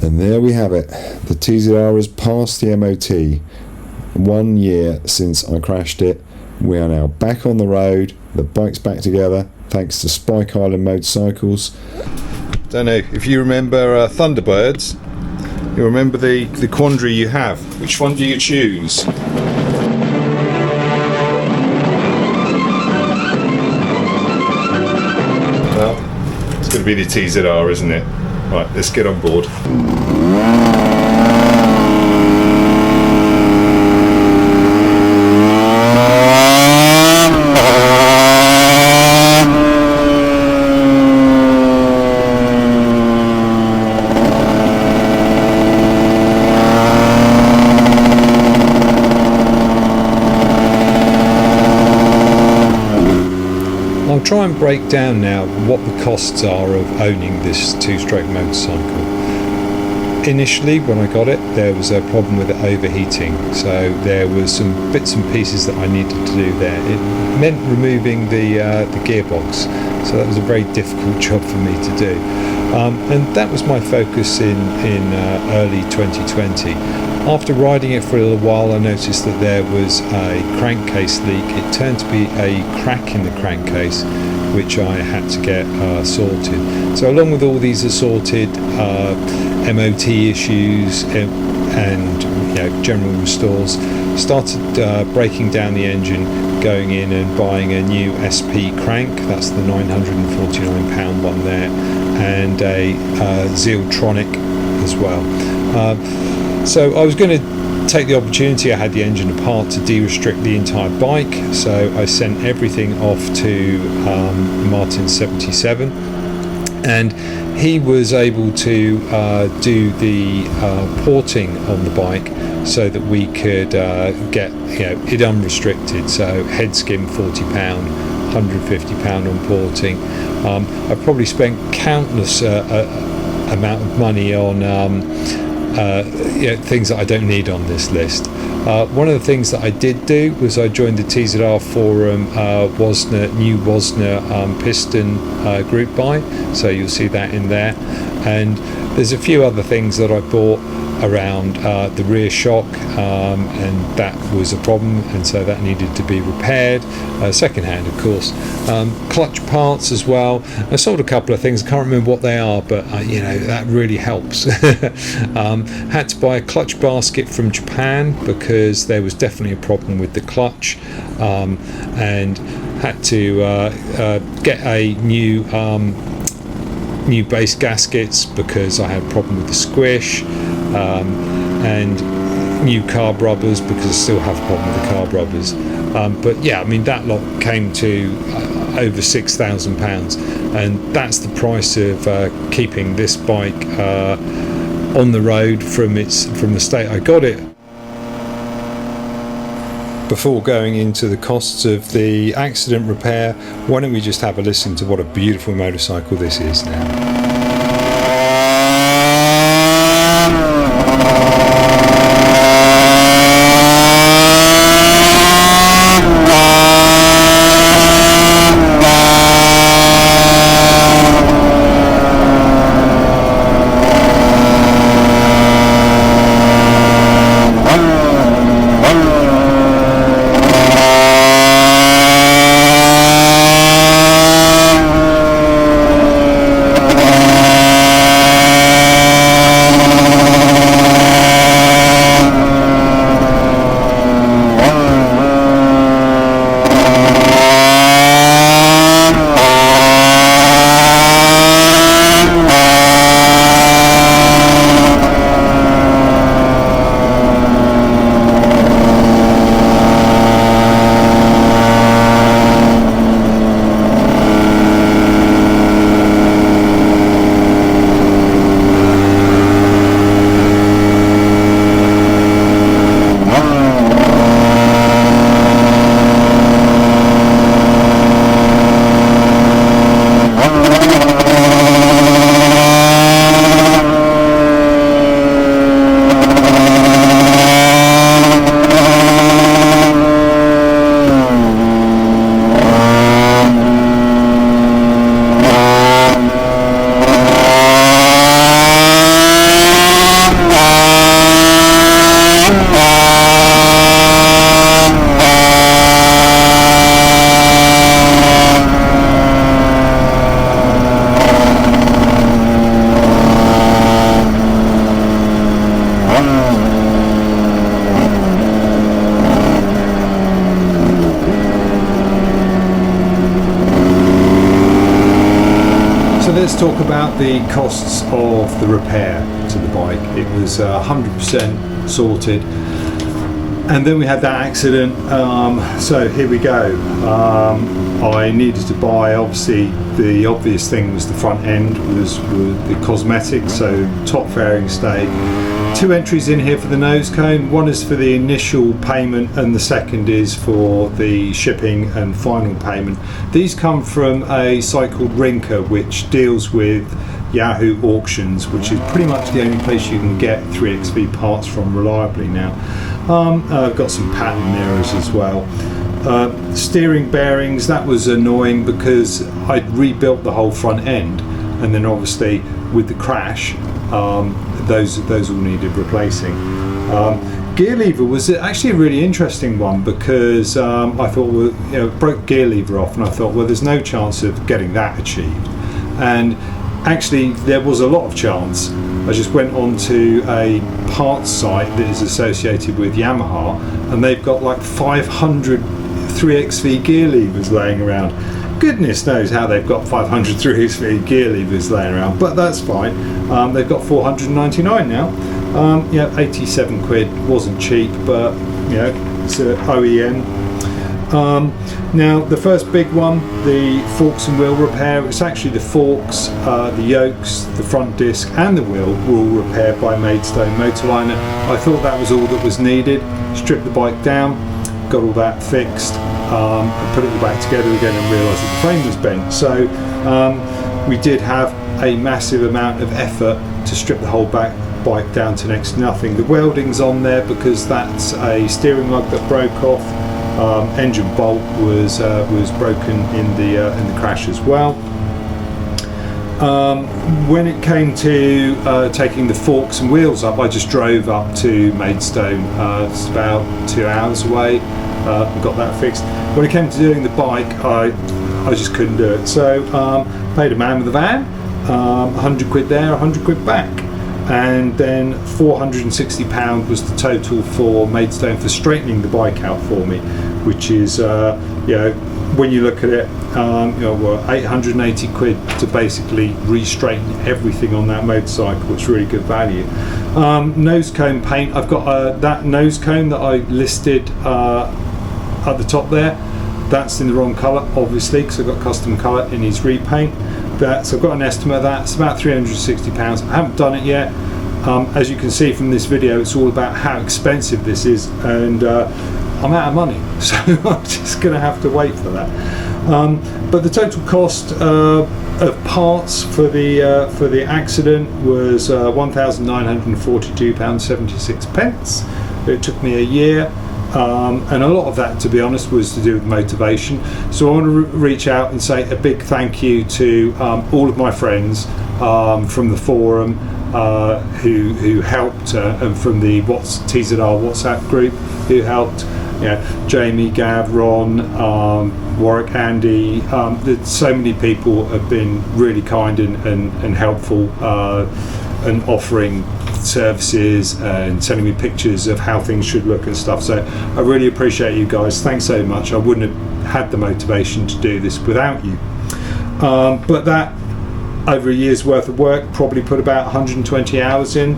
And there we have it. The TZR has passed the MOT. 1 year since I crashed it. We are now back on the road. The bike's back together thanks to Spike Island Motorcycles. Don't know if you remember Thunderbirds. You remember the quandary you have. Which one do you choose? Well, it's going to be the TZR, isn't it? Right, let's get on board. I'll try and break down now what the costs are of owning this two-stroke motorcycle. Initially, when I got it, there was a problem with it overheating, so there was some bits and pieces that I needed to do there. It meant removing the gearbox, so that was a very difficult job for me to do. And that was my focus in early 2020. After riding it for a little while, I noticed that there was a crankcase leak. It turned to be a crack in the crankcase, which I had to get sorted. So along with all these assorted MOT issues and general restores, started breaking down the engine, going in and buying a new SP crank. That's the £949 one there, and a Zealtronic as well. So I was going to take the opportunity, I had the engine apart, to de-restrict the entire bike, so I sent everything off to Martin 77, and he was able to do the porting on the bike so that we could get it unrestricted, so head skim £40, £150 on porting. I've probably spent countless amount of money on things that I don't need on this list. One of the things that I did do was I joined the TZR forum new Wozner piston group buy, so you'll see that in there, and there's a few other things that I bought around the rear shock, and that was a problem, and so that needed to be repaired, second hand of course. Clutch parts as well. I sold a couple of things, I can't remember what they are, but that really helps. Had to buy a clutch basket from Japan because there was definitely a problem with the clutch, and had to get a new base gaskets because I had a problem with the squish, and new carb rubbers because I still have a problem with the carb rubbers. But yeah, I mean that lot came to over £6,000, and that's the price of keeping this bike on the road from the state I got it. Before going into the costs of the accident repair, why don't we just have a listen to what a beautiful motorcycle this is now. let's talk about the costs of the repair to the bike. It was 100% sorted, and then we had that accident. So here we go. I needed to buy, obviously the obvious thing was the front end was the cosmetics, so top fairing stay. 2 entries in here for the nose cone. One is for the initial payment and the second is for the shipping and final payment. These come from a site called Rinker, which deals with Yahoo auctions, which is pretty much the only place you can get 3XV parts from reliably now. I've got some pattern mirrors as well. Steering bearings, that was annoying because I'd rebuilt the whole front end, and then obviously with the crash those all needed replacing. Gear lever was actually a really interesting one because I thought, well, you know, broke gear lever off, and I thought, well, there's no chance of getting that achieved, and actually there was a lot of chance. I just went on to a parts site that is associated with Yamaha, and they've got like 500 3XV gear levers laying around. Goodness knows how they've got 500 3XV gear levers laying around, but that's fine. They've got 499 now. Yeah, 87 quid, wasn't cheap, but you know, it's an OEM. Now the first big one, the forks and wheel repair. It's actually the forks, the yokes, the front disc and the wheel were all repaired by Maidstone Motorliner. I thought that was all that was needed. Stripped the bike down, got all that fixed, and put it all back together again and realised that the frame was bent. So we did have a massive amount of effort to strip the whole bike down to next to nothing. The welding's on there because that's a steering lug that broke off. Engine bolt was broken in the crash as well. When it came to taking the forks and wheels up, I just drove up to Maidstone. It's about 2 hours away. Got that fixed. When it came to doing the bike, I just couldn't do it. So paid a man with a van, 100 quid there, 100 quid back. And then £460 was the total for Maidstone for straightening the bike out for me, which is, you know, when you look at it, you know, well, 880 quid to basically re-straighten everything on that motorcycle. It's really good value. Nose cone paint, I've got that nose cone that I listed at the top there. That's in the wrong colour, obviously, because I've got custom colour. It needs repaint. So I've got an estimate of that. It's about £360. I haven't done it yet. As you can see from this video, it's all about how expensive this is, and I'm out of money, so I'm just going to have to wait for that. But the total cost of parts for the accident was £1,942.76. It took me a year. And a lot of that, to be honest, was to do with motivation. So I want to reach out and say a big thank you to all of my friends from the forum who helped, and from the TZR WhatsApp group who helped. You know, Jamie, Gav, Ron, Warwick, Andy. So many people have been really kind and helpful, and offering services and sending me pictures of how things should look and stuff. So I really appreciate you guys. Thanks so much. I wouldn't have had the motivation to do this without you. But that, over a year's worth of work, probably put about 120 hours in.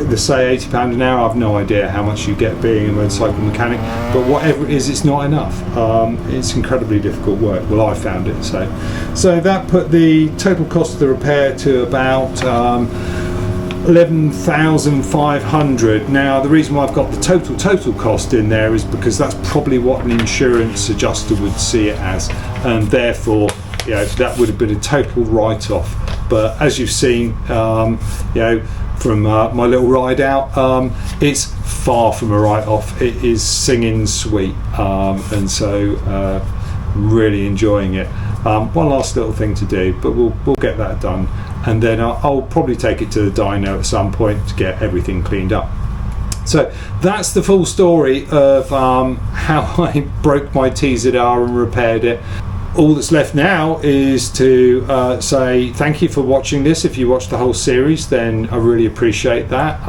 They say £80 an hour. I've no idea how much you get being a motorcycle mechanic, but whatever it is, it's not enough. It's incredibly difficult work. Well, I found it. So that put the total cost of the repair to about 11,500. Now, the reason why I've got the total cost in there is because that's probably what an insurance adjuster would see it as, and therefore, you know, that would have been a total write-off. But as you've seen, you know, from my little ride out, it's far from a write-off. It is singing sweet, and so really enjoying it. One last little thing to do, but we'll get that done, and then I'll probably take it to the dyno at some point to get everything cleaned up. So that's the full story of how I broke my TZR and repaired it. All that's left now is to say thank you for watching this. If you watched the whole series, then I really appreciate that.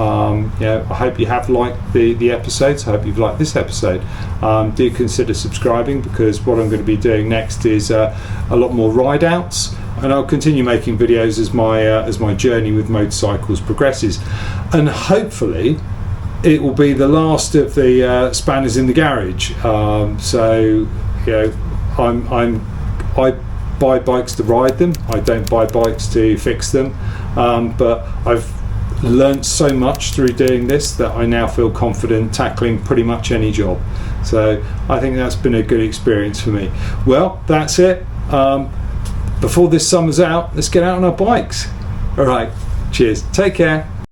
Yeah, I hope you have liked the episodes. I hope you've liked this episode. Do consider subscribing, because what I'm going to be doing next is a lot more ride outs and I'll continue making videos as my journey with motorcycles progresses, and hopefully it will be the last of the spanners in the garage. So you know, I buy bikes to ride them. I don't buy bikes to fix them, but I've learned so much through doing this that I now feel confident tackling pretty much any job. So I think that's been a good experience for me. Well, that's it. Before this summer's out, let's get out on our bikes. All right, cheers, take care.